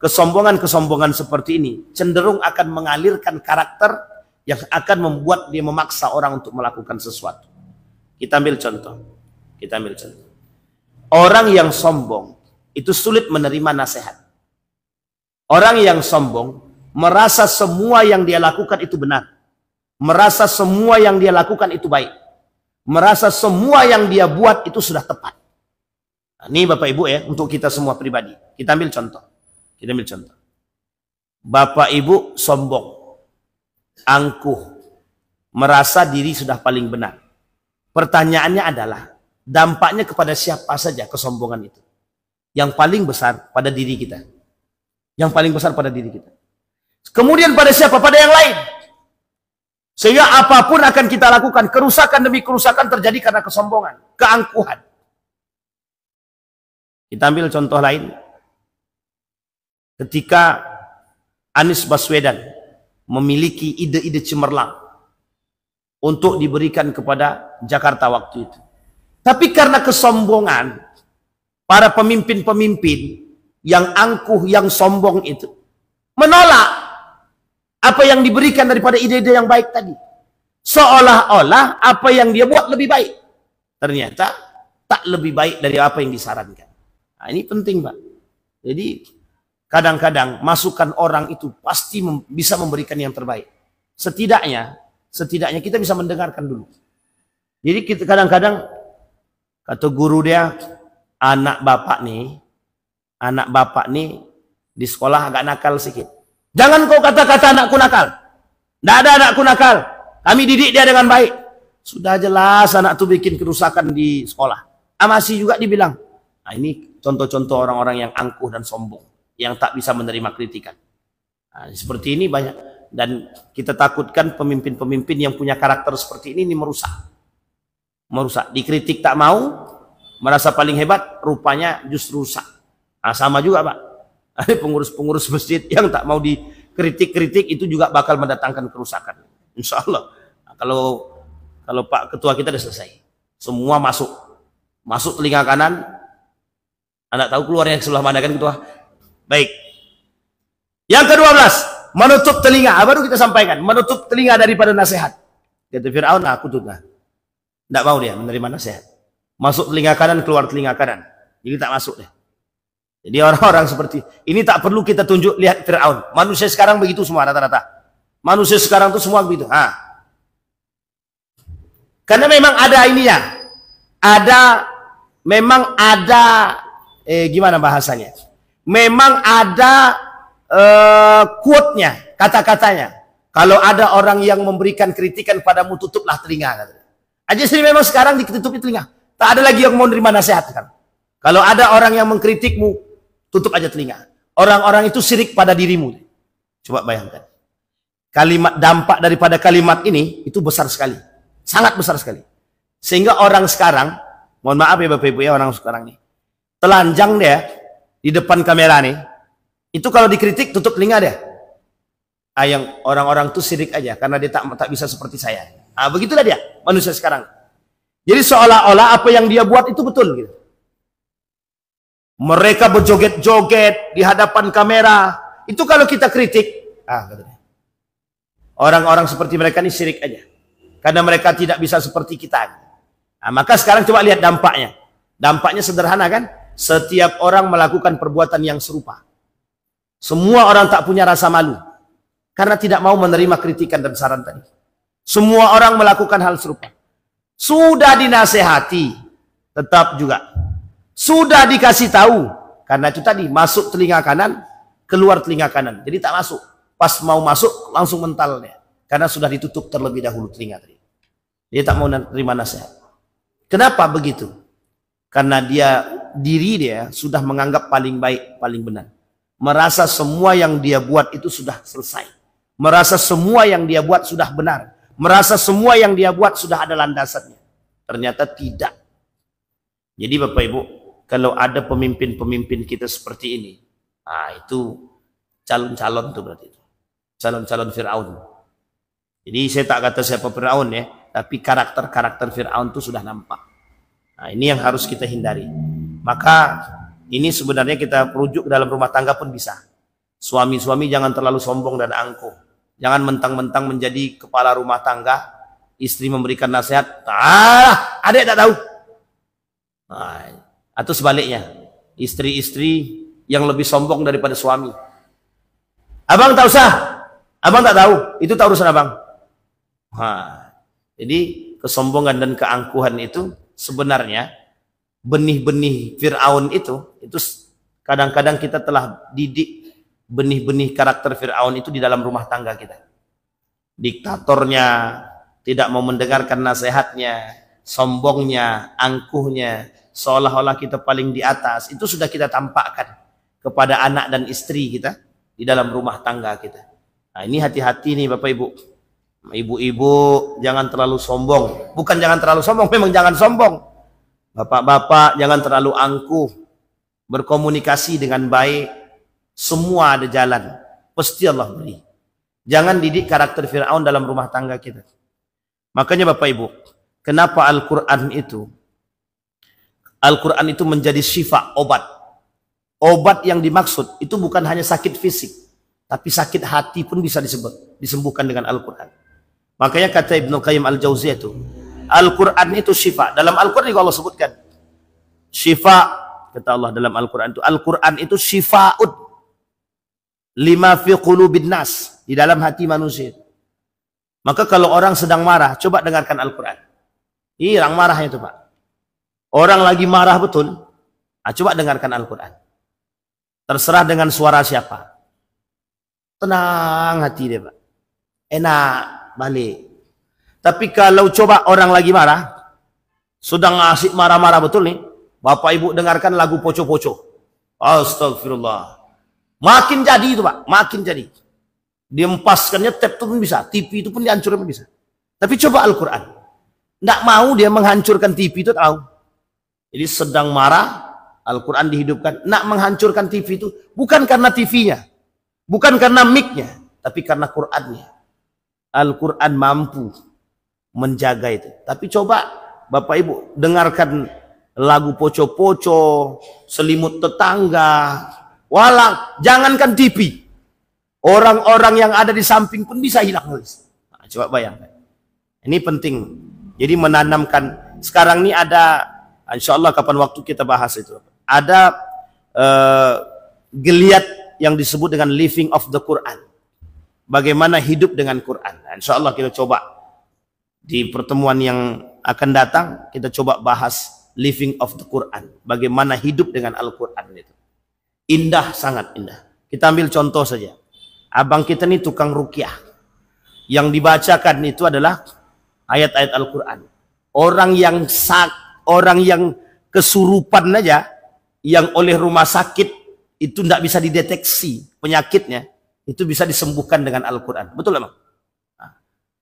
kesombongan-kesombongan seperti ini cenderung akan mengalirkan karakter yang akan membuat dia memaksa orang untuk melakukan sesuatu. Kita ambil contoh. Orang yang sombong itu sulit menerima nasihat. Orang yang sombong merasa semua yang dia lakukan itu benar. Merasa semua yang dia lakukan itu baik. Merasa semua yang dia buat itu sudah tepat. Nah, ini Bapak Ibu ya, untuk kita semua pribadi. Kita ambil contoh. Bapak Ibu sombong, angkuh, merasa diri sudah paling benar. Pertanyaannya adalah, dampaknya kepada siapa saja kesombongan itu? Yang paling besar pada diri kita. Yang paling besar pada diri kita. Kemudian pada siapa? Pada yang lain. Sehingga apapun akan kita lakukan, kerusakan demi kerusakan terjadi karena kesombongan, keangkuhan. Kita ambil contoh lain. Ketika Anies Baswedan memiliki ide-ide cemerlang untuk diberikan kepada Jakarta waktu itu. Tapi karena kesombongan para pemimpin-pemimpin yang angkuh, yang sombong itu menolak apa yang diberikan daripada ide-ide yang baik tadi. Seolah-olah apa yang dia buat lebih baik. Ternyata tak lebih baik dari apa yang disarankan. Nah, ini penting, Pak. Jadi kadang-kadang masukan orang itu pasti bisa memberikan yang terbaik. Setidaknya kita bisa mendengarkan dulu. Jadi kita kadang-kadang kata guru dia, anak bapak nih anak bapak nih di sekolah agak nakal sedikit. Jangan kau kata-kata anakku nakal. Tidak ada anakku nakal. Kami didik dia dengan baik. Sudah jelas anak tuh bikin kerusakan di sekolah. Masih juga dibilang. Nah, ini contoh-contoh orang-orang yang angkuh dan sombong. Yang tak bisa menerima kritikan. Nah, seperti ini banyak. Dan kita takutkan pemimpin-pemimpin yang punya karakter seperti ini merusak. Merusak. Dikritik tak mau. Merasa paling hebat. Rupanya justru rusak. Nah, sama juga Pak. Ada pengurus-pengurus masjid yang tak mau dikritik-kritik itu juga bakal mendatangkan kerusakan. Insya Allah. Nah, kalau Pak Ketua kita sudah selesai. Semua masuk. Masuk telinga kanan. Anda tahu keluarnya sebelah mana kan Ketua? Baik. Yang ke-12. Menutup telinga. Baru kita sampaikan. Menutup telinga daripada nasihat. Kata Fir'aun, aku tuh nah. Tidak mau dia menerima nasihat. Masuk telinga kanan, keluar telinga kanan. Jadi tak masuk deh. Jadi orang-orang seperti ini tak perlu kita tunjuk, lihat Fir'aun. Manusia sekarang begitu semua rata-rata. Manusia sekarang tuh semua begitu. Karena memang ada ininya. Memang ada gimana bahasanya? Memang ada quote-nya, kata-katanya. Kalau ada orang yang memberikan kritikan padamu, tutuplah telinga. Aja sih memang sekarang ditutupi telinga. Tak ada lagi yang mau nerima nasihat sekarang. Kalau ada orang yang mengkritikmu, tutup aja telinga. Orang-orang itu syirik pada dirimu. Coba bayangkan. Kalimat dampak daripada kalimat ini itu besar sekali. Sangat besar sekali. Sehingga orang sekarang, mohon maaf ya Bapak Ibu ya, orang sekarang nih. Telanjang dia di depan kamera nih. Itu kalau dikritik tutup telinga dia. Yang orang-orang itu syirik aja karena dia tak bisa seperti saya. Begitulah dia manusia sekarang. Jadi seolah-olah apa yang dia buat itu betul gitu. Mereka berjoget-joget di hadapan kamera. Itu kalau kita kritik, orang-orang seperti mereka ini syirik aja. Karena mereka tidak bisa seperti kita. Maka sekarang coba lihat dampaknya. Dampaknya sederhana kan? Setiap orang melakukan perbuatan yang serupa. Semua orang tak punya rasa malu. Karena tidak mau menerima kritikan dan saran tadi. Semua orang melakukan hal serupa. Sudah dinasehati, tetap juga. Sudah dikasih tahu, karena itu tadi masuk telinga kanan, keluar telinga kanan. Jadi tak masuk. Pas mau masuk langsung mental dia, karena sudah ditutup terlebih dahulu telinga tadi. Dia tak mau menerima nasihat. Kenapa begitu? Karena diri dia sudah menganggap paling baik, paling benar. Merasa semua yang dia buat itu sudah selesai. Merasa semua yang dia buat sudah benar. Merasa semua yang dia buat sudah ada landasannya. Ternyata tidak. Jadi Bapak Ibu, kalau ada pemimpin-pemimpin kita seperti ini, itu calon-calon tuh berarti itu. Calon-calon Fir'aun. Jadi saya tak kata siapa Fir'aun ya, tapi karakter-karakter Fir'aun itu sudah nampak. Ini yang harus kita hindari. Maka ini sebenarnya kita rujuk ke dalam rumah tangga pun bisa. Suami-suami jangan terlalu sombong dan angkuh. Jangan mentang-mentang menjadi kepala rumah tangga, istri memberikan nasihat, adik tak tahu. Atau sebaliknya, istri-istri yang lebih sombong daripada suami. Abang tak usah, abang tak tahu, itu tak urusan abang. Jadi kesombongan dan keangkuhan itu sebenarnya benih-benih Fir'aun itu kadang-kadang kita telah didik benih-benih karakter Fir'aun itu di dalam rumah tangga kita. Diktatornya, tidak mau mendengarkan nasihatnya, sombongnya, angkuhnya, seolah-olah kita paling di atas. Itu sudah kita tampakkan kepada anak dan istri kita di dalam rumah tangga kita. Ini hati-hati nih Bapak Ibu. Ibu-ibu jangan terlalu sombong. Bukan jangan terlalu sombong, memang jangan sombong. Bapak-bapak jangan terlalu angkuh. Berkomunikasi dengan baik. Semua ada jalan. Pasti Allah beri. Jangan didik karakter Fir'aun dalam rumah tangga kita. Makanya Bapak Ibu, kenapa Al-Quran itu menjadi syifa, obat. Obat yang dimaksud itu bukan hanya sakit fisik, tapi sakit hati pun bisa disembuhkan dengan Al-Quran. Makanya kata Ibnu Qayyim Al-Jauziyah itu, Al-Quran itu syifa. Dalam Al-Quran juga Allah sebutkan. Syifa, kata Allah dalam Al-Quran itu. Al-Quran itu syifa'ud lima fi qulubin nas, di dalam hati manusia. Maka kalau orang sedang marah, coba dengarkan Al-Quran. Orang marah itu Pak. Orang lagi marah betul, coba dengarkan Al-Quran. Terserah dengan suara siapa. Tenang hati dia, Pak. Enak, balik. Tapi kalau coba orang lagi marah, sedang asik marah-marah betul nih, Bapak Ibu dengarkan lagu poco-poco. Astagfirullah. Makin jadi itu, Pak, makin jadi. Diempaskannya tab itu pun bisa, TV itu pun dihancurkan bisa. Tapi coba Al-Quran. Nggak mau dia menghancurkan TV itu, tahu. Jadi sedang marah, Al-Quran dihidupkan. Nggak menghancurkan TV itu bukan karena TV-nya, bukan karena mic-nya, tapi karena Qurannya. Al-Quran mampu menjaga itu. Tapi coba Bapak Ibu dengarkan lagu poco-poco, selimut tetangga, walang, jangankan TV. Orang-orang yang ada di samping pun bisa hilang. Nah, coba bayangkan. Ini penting. Jadi menanamkan. Sekarang ini ada, insya Allah kapan waktu kita bahas itu. Ada geliat yang disebut dengan living of the Quran. Bagaimana hidup dengan Quran. Nah, insya Allah kita coba di pertemuan yang akan datang, kita coba bahas living of the Quran. Bagaimana hidup dengan Al-Quran itu. Indah, sangat indah. Kita ambil contoh saja. Abang kita ini tukang ruqyah. Yang dibacakan itu adalah ayat-ayat Al-Quran. Orang yang kesurupan aja, yang oleh rumah sakit itu tidak bisa dideteksi penyakitnya, itu bisa disembuhkan dengan Al-Quran. Betul emang? Nah,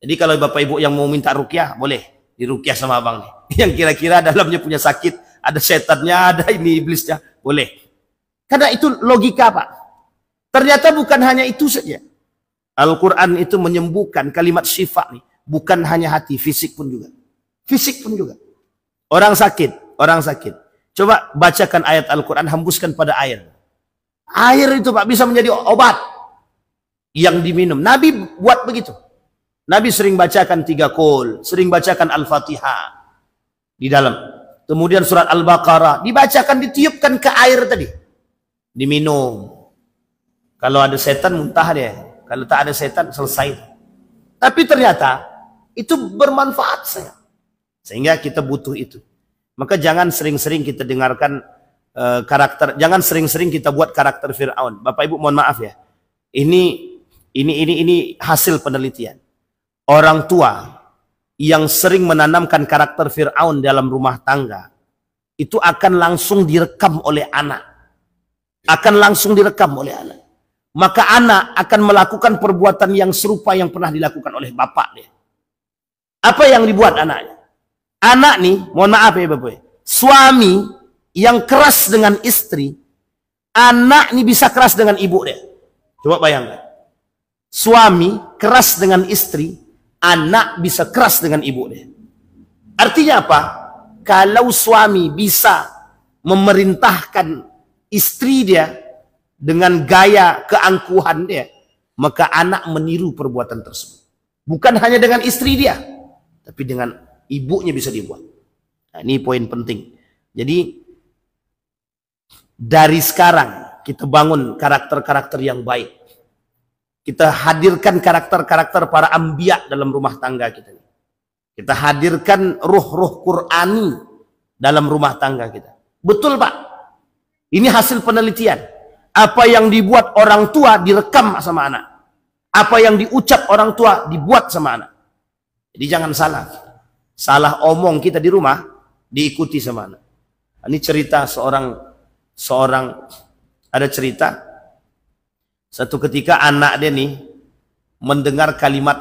jadi kalau Bapak Ibu yang mau minta ruqyah, boleh diruqyah sama abang nih. Yang kira-kira dalamnya punya sakit, ada setannya, ada ini iblisnya, boleh. Karena itu logika, Pak. Ternyata bukan hanya itu saja. Al-Quran itu menyembuhkan, kalimat syifa nih. Bukan hanya hati, fisik pun juga. Fisik pun juga. Orang sakit. Coba bacakan ayat Al-Quran, hembuskan pada air. Air itu, Pak, bisa menjadi obat yang diminum. Nabi buat begitu. Nabi sering bacakan 3 qul, sering bacakan Al-Fatihah di dalam. Kemudian surat Al-Baqarah dibacakan, ditiupkan ke air tadi. Diminum. Kalau ada setan muntah dia. Kalau tak ada setan selesai. Tapi ternyata itu bermanfaat saya. Sehingga kita butuh itu. Maka jangan sering-sering kita dengarkan karakter, jangan sering-sering kita buat karakter Fir'aun. Bapak Ibu mohon maaf ya. Ini hasil penelitian. Orang tua yang sering menanamkan karakter Fir'aun dalam rumah tangga itu akan langsung direkam oleh anak. Maka anak akan melakukan perbuatan yang serupa yang pernah dilakukan oleh bapak dia. Apa yang dibuat anaknya? Anak nih, mohon maaf ya Bapak, suami yang keras dengan istri, anak nih bisa keras dengan ibu dia. Coba bayangkan. Suami keras dengan istri, anak bisa keras dengan ibu dia. Artinya apa? Kalau suami bisa memerintahkan istri dia dengan gaya keangkuhan dia, maka anak meniru perbuatan tersebut. Bukan hanya dengan istri dia, tapi dengan ibunya bisa dibuat. Nah, ini poin penting. Jadi dari sekarang kita bangun karakter-karakter yang baik. Kita hadirkan karakter-karakter para anbiya dalam rumah tangga kita. Kita hadirkan ruh-ruh Qur'ani dalam rumah tangga kita. Betul, Pak. Ini hasil penelitian. Apa yang dibuat orang tua direkam sama anak. Apa yang diucap orang tua dibuat sama anak. Jadi jangan salah. Salah omong kita di rumah diikuti sama anak. Ini cerita seorang ada cerita satu ketika anak dia nih mendengar kalimat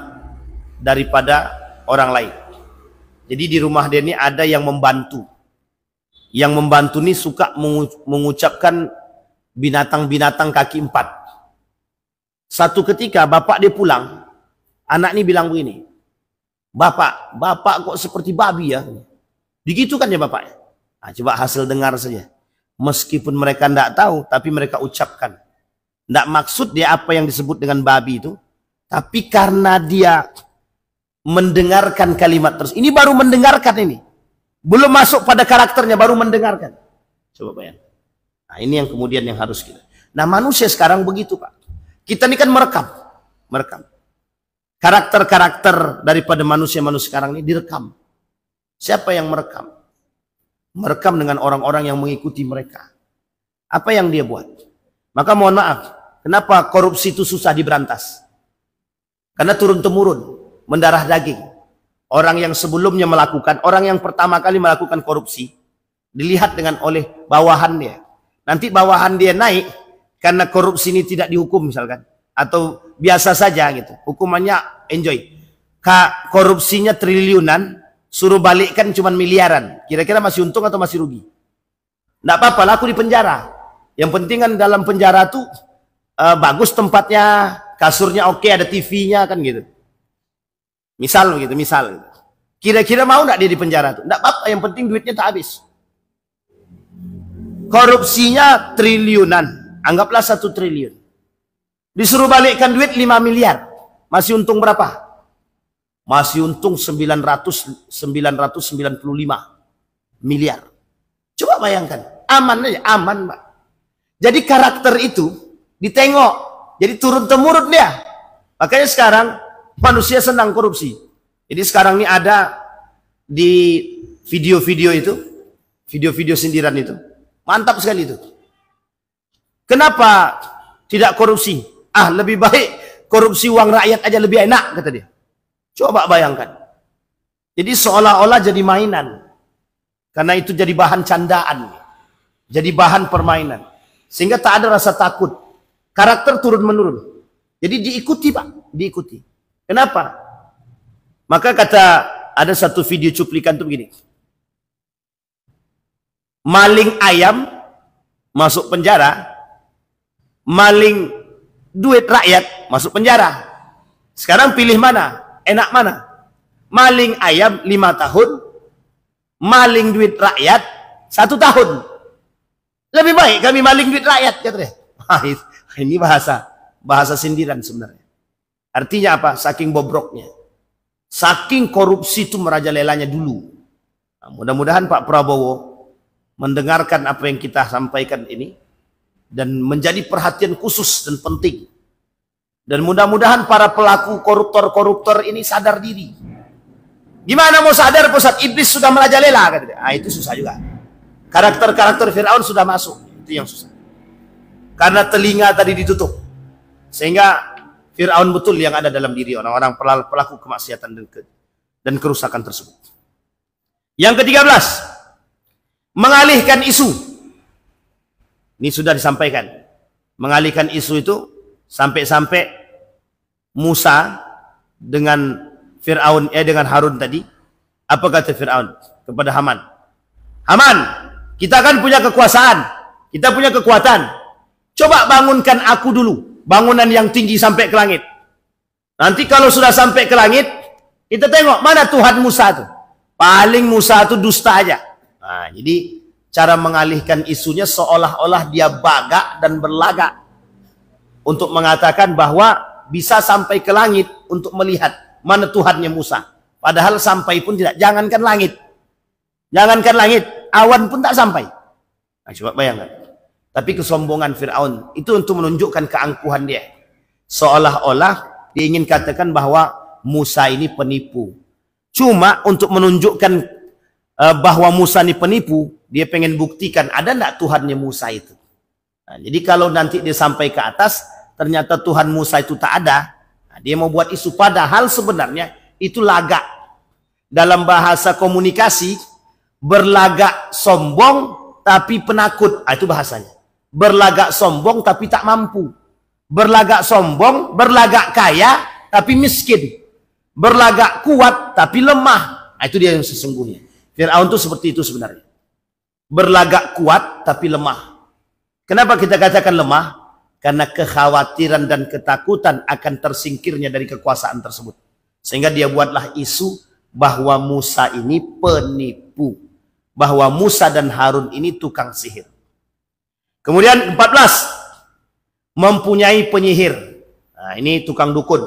daripada orang lain. Jadi di rumah dia ini ada yang membantu. Yang membantu ini suka mengucapkan binatang-binatang kaki 4. Satu ketika bapak dia pulang, anak ini bilang begini, Bapak kok seperti babi ya? Begitu kan ya bapaknya? Nah, coba hasil dengar saja. Meskipun mereka tidak tahu, tapi mereka ucapkan. Tidak maksud dia apa yang disebut dengan babi itu, tapi karena dia mendengarkan kalimat terus. Ini baru mendengarkan ini. Belum masuk pada karakternya, baru mendengarkan. Coba bayangkan. Nah, ini yang kemudian yang harus kita. Nah, manusia sekarang begitu, Pak. Kita ini kan merekam. Karakter-karakter daripada manusia-manusia sekarang ini direkam. Siapa yang merekam? Merekam dengan orang-orang yang mengikuti mereka. Apa yang dia buat? Maka mohon maaf, kenapa korupsi itu susah diberantas? Karena turun-temurun, mendarah daging. Orang yang sebelumnya melakukan, orang yang pertama kali melakukan korupsi, dilihat dengan oleh bawahan dia. Nanti bawahan dia naik, karena korupsi ini tidak dihukum misalkan. Atau biasa saja gitu. Hukumannya enjoy. Korupsinya triliunan, suruh balikkan cuma miliaran. Kira-kira masih untung atau masih rugi? Nggak apa-apa, laku di penjara. Yang penting kan dalam penjara tuh bagus tempatnya, kasurnya oke, ada TV-nya kan gitu. Misal gitu, misal. Kira-kira mau nggak dia di penjara tuh? Nggak apa-apa, yang penting duitnya tak habis. Korupsinya triliunan, anggaplah 1 triliun. Disuruh balikkan duit 5 miliar. Masih untung berapa? Masih untung 995 miliar. Coba bayangkan, aman aja, aman Pak. Jadi karakter itu ditengok, jadi turun-temurun dia. Makanya sekarang manusia senang korupsi. Jadi sekarang ini ada di video-video itu, video-video sindiran itu, mantap sekali itu. Kenapa tidak korupsi? Lebih baik korupsi uang rakyat aja lebih enak, kata dia. Coba bayangkan. Jadi seolah-olah jadi mainan. Karena itu jadi bahan candaan. Jadi bahan permainan. Sehingga tak ada rasa takut. Karakter turun-menurun. Jadi diikuti Pak. Diikuti. Kenapa? Maka kata, ada satu video cuplikan itu begini. Maling ayam masuk penjara. Maling duit rakyat masuk penjara. Sekarang pilih mana? Enak mana? Maling ayam 5 tahun, maling duit rakyat 1 tahun. Lebih baik kami maling duit rakyat, katanya. Ini bahasa sindiran sebenarnya. Artinya apa? Saking bobroknya, saking korupsi itu merajalelanya dulu. Nah, mudah-mudahan Pak Prabowo mendengarkan apa yang kita sampaikan ini dan menjadi perhatian khusus dan penting. Dan mudah-mudahan para pelaku koruptor-koruptor ini sadar diri. Gimana mau sadar Pusat? Iblis sudah merajalela, katanya. Itu susah juga. Karakter-karakter Fir'aun sudah masuk. Itu yang susah. Karena telinga tadi ditutup. Sehingga Fir'aun betul yang ada dalam diri orang-orang pelaku kemaksiatan dan kerusakan tersebut. Yang ke-13, mengalihkan isu. Ini sudah disampaikan. Mengalihkan isu itu sampai-sampai Musa dengan Fir'aun, dengan Harun tadi. Apa kata Fir'aun kepada Haman? Haman, kita kan punya kekuasaan, kita punya kekuatan. Coba bangunkan aku dulu, bangunan yang tinggi sampai ke langit. Nanti kalau sudah sampai ke langit, kita tengok mana Tuhan Musa itu. Paling Musa itu dusta aja. Nah, jadi cara mengalihkan isunya seolah-olah dia bagak dan berlagak untuk mengatakan bahwa bisa sampai ke langit untuk melihat mana Tuhannya Musa. Padahal sampai pun tidak. Jangankan langit. Jangankan langit. Awan pun tak sampai. Nah, coba bayangkan. Tapi kesombongan Fir'aun itu untuk menunjukkan keangkuhan dia. Seolah-olah dia ingin katakan bahwa Musa ini penipu. Cuma untuk menunjukkan bahwa Musa ini penipu, dia pengen buktikan ada enggak Tuhannya Musa itu. Nah, jadi kalau nanti dia sampai ke atas, ternyata Tuhan Musa itu tak ada. Nah, dia mau buat isu, padahal sebenarnya itu lagak. Dalam bahasa komunikasi, berlagak sombong tapi penakut. Itu bahasanya. Berlagak sombong tapi tak mampu. Berlagak sombong, berlagak kaya tapi miskin. Berlagak kuat tapi lemah. Itu dia yang sesungguhnya. Fir'aun itu seperti itu sebenarnya. Berlagak kuat tapi lemah. Kenapa kita katakan lemah? Karena kekhawatiran dan ketakutan akan tersingkirnya dari kekuasaan tersebut. Sehingga dia buatlah isu bahwa Musa ini penipu. Bahwa Musa dan Harun ini tukang sihir. Kemudian 14. Mempunyai penyihir. Nah, ini tukang dukun.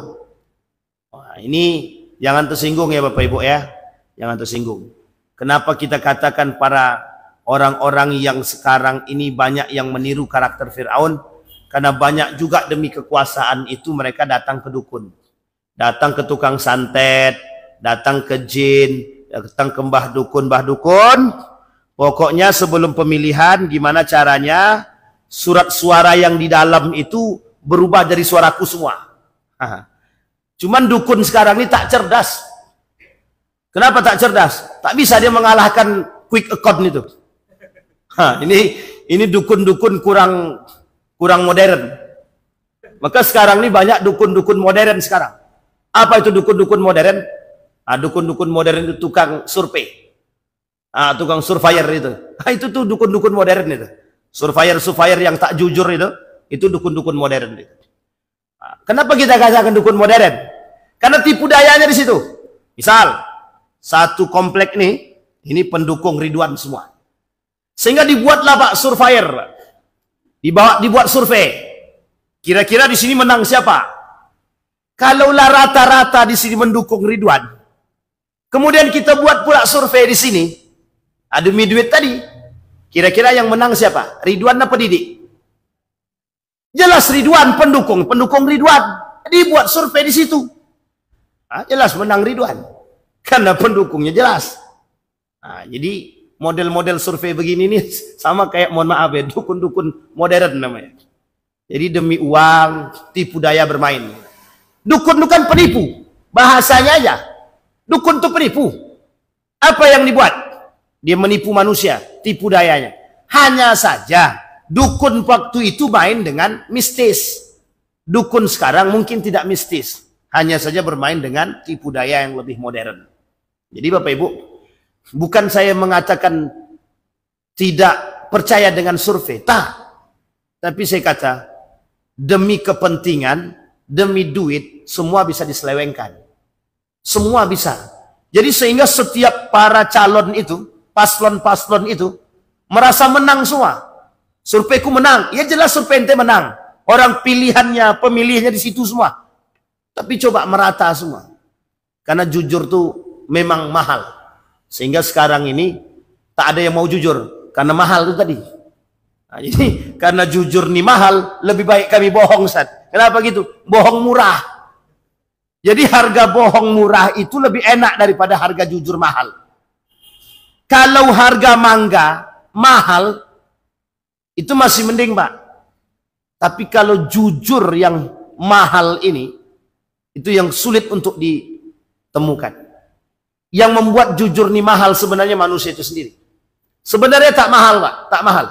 Nah, ini jangan tersinggung ya Bapak Ibu ya. Jangan tersinggung. Kenapa kita katakan para orang-orang yang sekarang ini banyak yang meniru karakter Fir'aun? Karena banyak juga demi kekuasaan itu mereka datang ke dukun. Datang ke tukang santet, datang ke jin, datang ke mbah dukun. Pokoknya sebelum pemilihan gimana caranya surat suara yang di dalam itu berubah dari suaraku semua. Cuman dukun sekarang ini tak cerdas. Kenapa tak cerdas? Tak bisa dia mengalahkan quick account itu. Ini dukun-dukun kurang modern. Maka sekarang ini banyak dukun-dukun modern sekarang. Apa itu dukun-dukun modern? Dukun-dukun modern itu tukang survei. Tukang surveyor itu. Itu tuh dukun-dukun modern itu. Surveyor yang tak jujur itu dukun-dukun modern itu. Kenapa kita katakan dukun modern? Karena tipu dayanya di situ. Misal, satu komplek ini pendukung Ridwan semua. Sehingga dibuatlah Pak surveyor. Dibuat survei. Kira-kira di sini menang siapa? Kalaulah rata-rata di sini mendukung Ridwan, kemudian kita buat pula survei di sini, demi duit tadi, kira-kira yang menang siapa? Ridwan apa Didik? Jelas Ridwan, pendukung Ridwan. Dibuat survei di situ. Jelas menang Ridwan. Karena pendukungnya jelas. Jadi model-model survei begini nih sama kayak, mohon maaf ya, dukun-dukun modern namanya. Jadi demi uang, tipu daya bermain. Dukun bukan penipu. Bahasanya aja. Dukun itu penipu. Apa yang dibuat? Dia menipu manusia, tipu dayanya. Hanya saja dukun waktu itu main dengan mistis. Dukun sekarang mungkin tidak mistis. Hanya saja bermain dengan tipu daya yang lebih modern. Jadi Bapak Ibu, bukan saya mengatakan tidak percaya dengan survei. Tapi saya kata, demi kepentingan, demi duit, semua bisa diselewengkan. Semua bisa. Jadi sehingga setiap para calon itu, paslon-paslon itu, merasa menang semua. Surveiku menang. Ya jelas survei ente menang. Orang pilihannya, pemilihnya di situ semua. Tapi coba merata semua. Karena jujur tuh memang mahal. Sehingga sekarang ini tak ada yang mau jujur. Karena mahal itu tadi. Jadi karena jujur nih mahal, lebih baik kami bohong, Ustaz. Kenapa gitu? Bohong murah. Jadi harga bohong murah itu lebih enak daripada harga jujur mahal. Kalau harga mangga mahal, itu masih mending, Pak. Tapi kalau jujur yang mahal ini, itu yang sulit untuk ditemukan. Yang membuat jujur nih mahal sebenarnya manusia itu sendiri. Sebenarnya tak mahal, Pak. Tak mahal.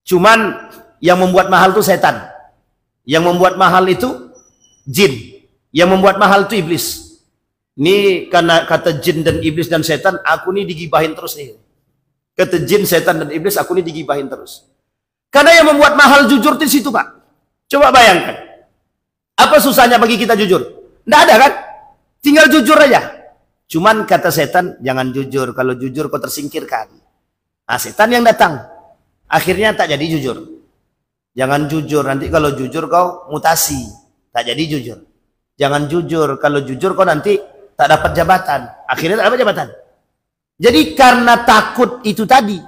Cuman yang membuat mahal itu setan. Yang membuat mahal itu jin. Yang membuat mahal itu iblis. Ini karena kata jin dan iblis dan setan, aku ini digibahin terus nih. Kata jin, setan dan iblis, aku ini digibahin terus. Karena yang membuat mahal jujur di situ, Pak. Coba bayangkan. Apa susahnya bagi kita jujur? Nggak ada kan? Tinggal jujur aja. Cuman kata setan, jangan jujur. Kalau jujur kau tersingkirkan. Setan yang datang. Akhirnya tak jadi jujur. Jangan jujur, nanti kalau jujur kau mutasi. Tak jadi jujur. Jangan jujur, kalau jujur kau nanti tak dapat jabatan. Akhirnya tak dapat jabatan. Jadi karena takut itu tadi.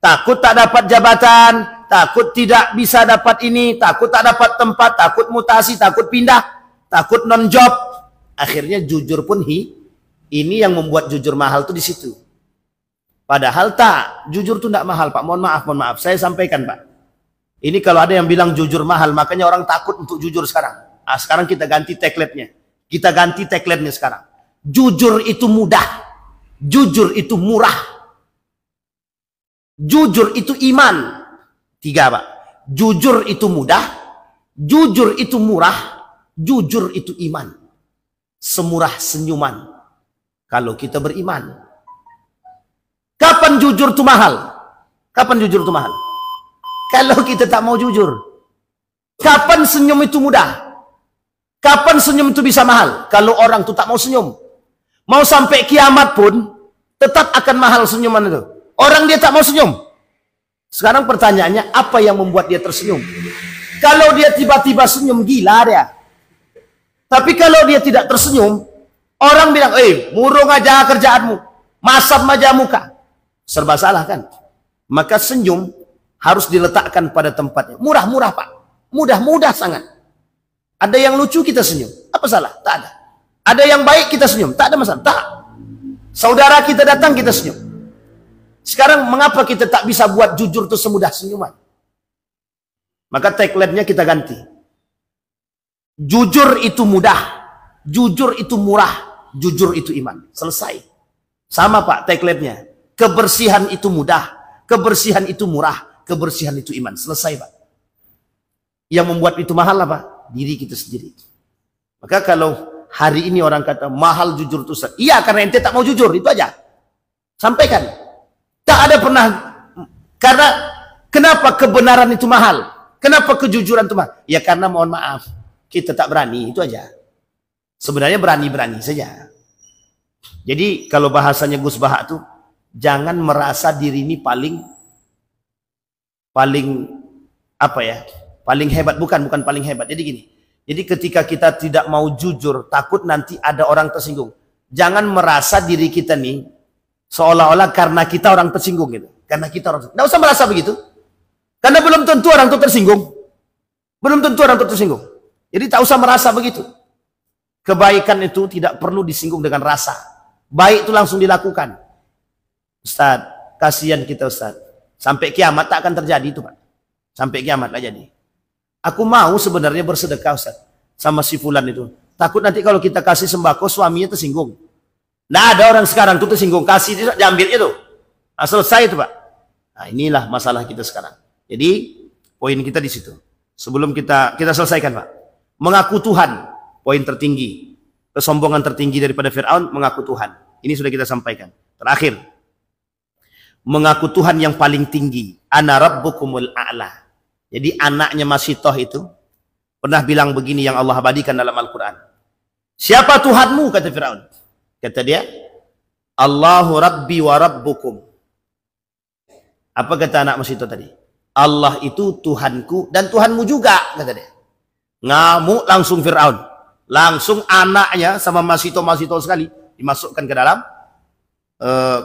Takut tak dapat jabatan, takut tidak bisa dapat ini, takut tak dapat tempat, takut mutasi, takut pindah, takut non-job. Akhirnya jujur pun ini yang membuat jujur mahal tuh di situ. Padahal tak, jujur tuh tidak mahal, Pak. Mohon maaf. Saya sampaikan, Pak. Ini kalau ada yang bilang jujur mahal, makanya orang takut untuk jujur sekarang. Sekarang kita ganti tagline-nya. Kita ganti tagline-nya sekarang. Jujur itu mudah. Jujur itu murah. Jujur itu iman. 3, Pak. Jujur itu mudah. Jujur itu murah. Jujur itu iman. Semurah senyuman. Kalau kita beriman. Kapan jujur itu mahal? Kapan jujur itu mahal? Kalau kita tak mau jujur. Kapan senyum itu mudah? Kapan senyum itu bisa mahal? Kalau orang itu tak mau senyum. Mau sampai kiamat pun, tetap akan mahal senyuman itu. Orang dia tak mau senyum. Sekarang pertanyaannya, apa yang membuat dia tersenyum? Kalau dia tiba-tiba senyum, gila dia. Tapi kalau dia tidak tersenyum, orang bilang, murung aja kerjaanmu. Masam aja muka. Serba salah kan? Maka senyum harus diletakkan pada tempatnya. Murah-murah, Pak. Mudah-mudah sangat. Ada yang lucu kita senyum. Apa salah? Tak ada. Ada yang baik kita senyum. Tak ada masalah. Tak. Saudara kita datang kita senyum. Sekarang mengapa kita tak bisa buat jujur itu semudah senyuman? Maka tagline-nya kita ganti. Jujur itu mudah, jujur itu murah, jujur itu iman. Selesai. Sama Pak tagline-nya. Kebersihan itu mudah, kebersihan itu murah, kebersihan itu iman. Selesai Pak. Yang membuat itu mahal apa? Diri kita sendiri. Maka kalau hari ini orang kata mahal jujur itu, iya karena ente tak mau jujur, itu aja. Sampaikan. Tak ada pernah. Karena kenapa kebenaran itu mahal? Kenapa kejujuran itu mahal? Ya karena mohon maaf, kita tak berani, itu aja. Sebenarnya berani-berani saja. Jadi kalau bahasanya Gus Bahak tuh, jangan merasa diri ini paling apa ya? Paling hebat, bukan paling hebat. Jadi gini. Jadi ketika kita tidak mau jujur, takut nanti ada orang tersinggung. Jangan merasa diri kita nih seolah-olah karena kita orang tersinggung gitu. Karena kita orang tersinggung. Nggak usah merasa begitu. Karena belum tentu orang itu tersinggung. Belum tentu orang itu tersinggung. Jadi tak usah merasa begitu. Kebaikan itu tidak perlu disinggung dengan rasa. Baik itu langsung dilakukan. Ustaz, kasihan kita Ustaz. Sampai kiamat tak akan terjadi itu Pak. Sampai kiamat tak jadi. Aku mau sebenarnya bersedekah Ustaz sama si fulan itu. Takut nanti kalau kita kasih sembako suaminya tersinggung. Nah ada orang sekarang tuh tersinggung. Kasih itu diambilnya tuh. Nah, selesai itu Pak. Nah inilah masalah kita sekarang. Jadi poin kita di situ. Sebelum kita selesaikan Pak. Mengaku Tuhan. Poin tertinggi. Kesombongan tertinggi daripada Fir'aun. Mengaku Tuhan. Ini sudah kita sampaikan. Terakhir. Mengaku Tuhan yang paling tinggi. Ana rabbukumul a'la. Jadi anaknya Masitoh itu pernah bilang begini yang Allah abadikan dalam Al-Quran. Siapa Tuhanmu? Kata Fir'aun. Kata dia, Allahu Rabbi wa Rabbukum. Apa kata anak Masitoh tadi? Allah itu Tuhanku dan Tuhanmu juga, kata dia. Ngamuk langsung Fir'aun. Langsung anaknya sama Masitoh sekali dimasukkan ke dalam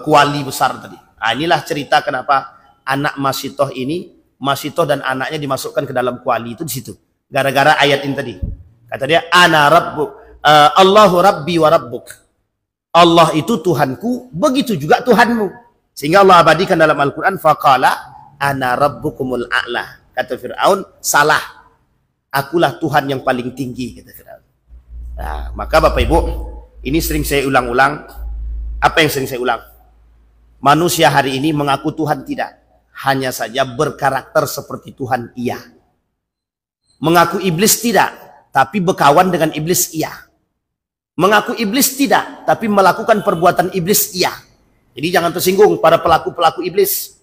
kuali besar tadi. Nah, inilah cerita kenapa anak Masitoh dan anaknya dimasukkan ke dalam kuali itu di situ. Gara-gara ayat ini tadi. Kata dia, Ana Rabbuk, Allahu Rabbi wa Rabbuk. Allah itu Tuhanku, begitu juga Tuhanmu. Sehingga Allah abadikan dalam Al-Quran, faqala ana rabbukumul a'la. Kata Fir'aun, salah. Akulah Tuhan yang paling tinggi, kata Fir'aun. Nah, maka Bapak Ibu, ini sering saya ulang-ulang. Apa yang sering saya ulang? Manusia hari ini mengaku Tuhan tidak. Hanya saja berkarakter seperti Tuhan, iya. Mengaku iblis tidak, tapi berkawan dengan iblis, iya. Mengaku iblis tidak, tapi melakukan perbuatan iblis, iya. Jadi jangan tersinggung para pelaku-pelaku iblis.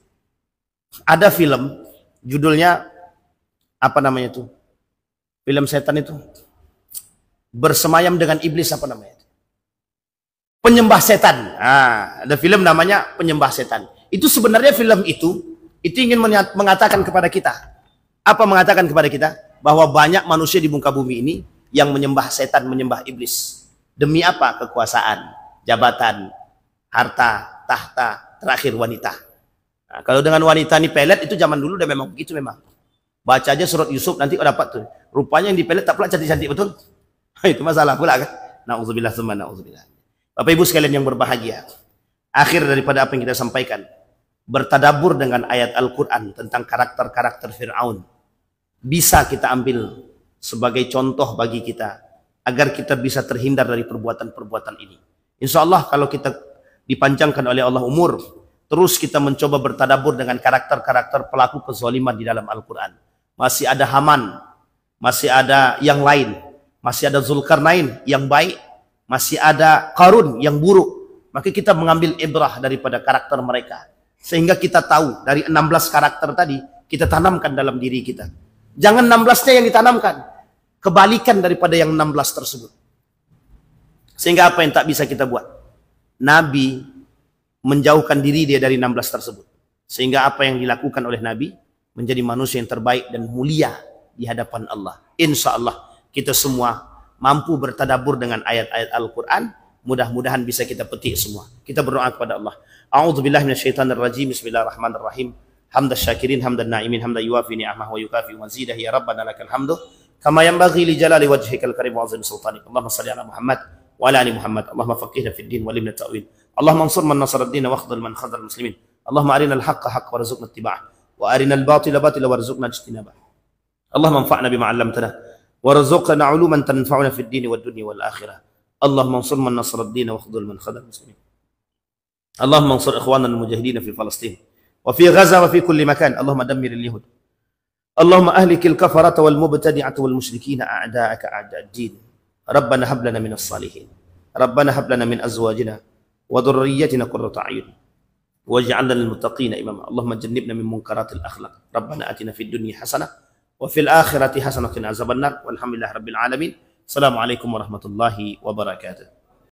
Ada film, judulnya, apa namanya itu? Film setan itu. Bersemayam dengan iblis, apa namanya? Penyembah setan. Nah, ada film namanya Penyembah Setan. Itu sebenarnya film itu ingin mengatakan kepada kita. Apa mengatakan kepada kita? Bahwa banyak manusia di muka bumi ini yang menyembah setan, menyembah iblis. Demi apa? Kekuasaan, jabatan, harta, tahta, terakhir wanita. Nah, kalau dengan wanita ini pelet, itu zaman dulu udah memang begitu memang. Baca aja surat Yusuf, nanti dapat tuh. Rupanya yang dipelet tak pula cantik-cantik, betul? Itu masalah pula kan? Na'udzubillah tsumma na'udzubillah. Bapak Ibu sekalian yang berbahagia. Akhir daripada apa yang kita sampaikan. Bertadabur dengan ayat Al-Quran tentang karakter-karakter Fir'aun. Bisa kita ambil sebagai contoh bagi kita. Agar kita bisa terhindar dari perbuatan-perbuatan ini. Insya Allah kalau kita dipanjangkan oleh Allah umur. Terus kita mencoba bertadabur dengan karakter-karakter pelaku kezaliman di dalam Al-Quran. Masih ada Haman. Masih ada yang lain. Masih ada Zulkarnain yang baik. Masih ada Qarun yang buruk. Maka kita mengambil ibrah daripada karakter mereka. Sehingga kita tahu dari 16 karakter tadi, kita tanamkan dalam diri kita. Jangan 16-nya yang ditanamkan. Kebalikan daripada yang 16 tersebut. Sehingga apa yang tak bisa kita buat? Nabi menjauhkan diri dia dari 16 tersebut. Sehingga apa yang dilakukan oleh Nabi menjadi manusia yang terbaik dan mulia di hadapan Allah. Insya Allah kita semua mampu bertadabur dengan ayat-ayat Al-Quran. Mudah-mudahan bisa kita petik semua. Kita berdoa kepada Allah. A'udzubillahi minasyaitonirrajim. Bismillahirrahmanirrahim. Hamdas syakirin, hamdan na'imin, hamdan yuwafi ni'amah wa yukafi mazidah. Ya Rabbana lakal hamdu. Kama yanbaghi li jalali wajhikal karim wa azim sultanik. Allahumma salli ala Muhammad wa ala ali Muhammad. Allahumma faqihna fid din wa limna ta'wil. Allahumma ansur man nasara ad-din wa akhdhal man khadhal muslimin. Allahumma arina al-haqqa haqqa warzuqna ittiba'ah wa arina al-batila batila warzuqna ijtinabah. اللهم انفعنا بما علمتنا وارزقنا علوما تنفعنا في الدين والدنيا والآخرة. اللهم انصر من نصر الدين واخذل من خذل المسلمين. اللهم انصر إخواننا المجاهدين في فلسطين وفي غزة وفي كل مكان. اللهم دمر اليهود. اللهم أهلك الكفرة والمبتدعة والمشركين أعداءك أعداء الدين. ربنا هب لنا من الصالحين. ربنا هب لنا من أزواجنا وذريتنا قرة أعين واجعلنا للمتقين إماما. اللهم جنبنا من منكرات الأخلاق. ربنا آتنا في الدنيا حسنة وفي الآخرة حسنة وقنا عذاب النار. والحمد لله رب العالمين. السلام عليكم ورحمة الله وبركاته.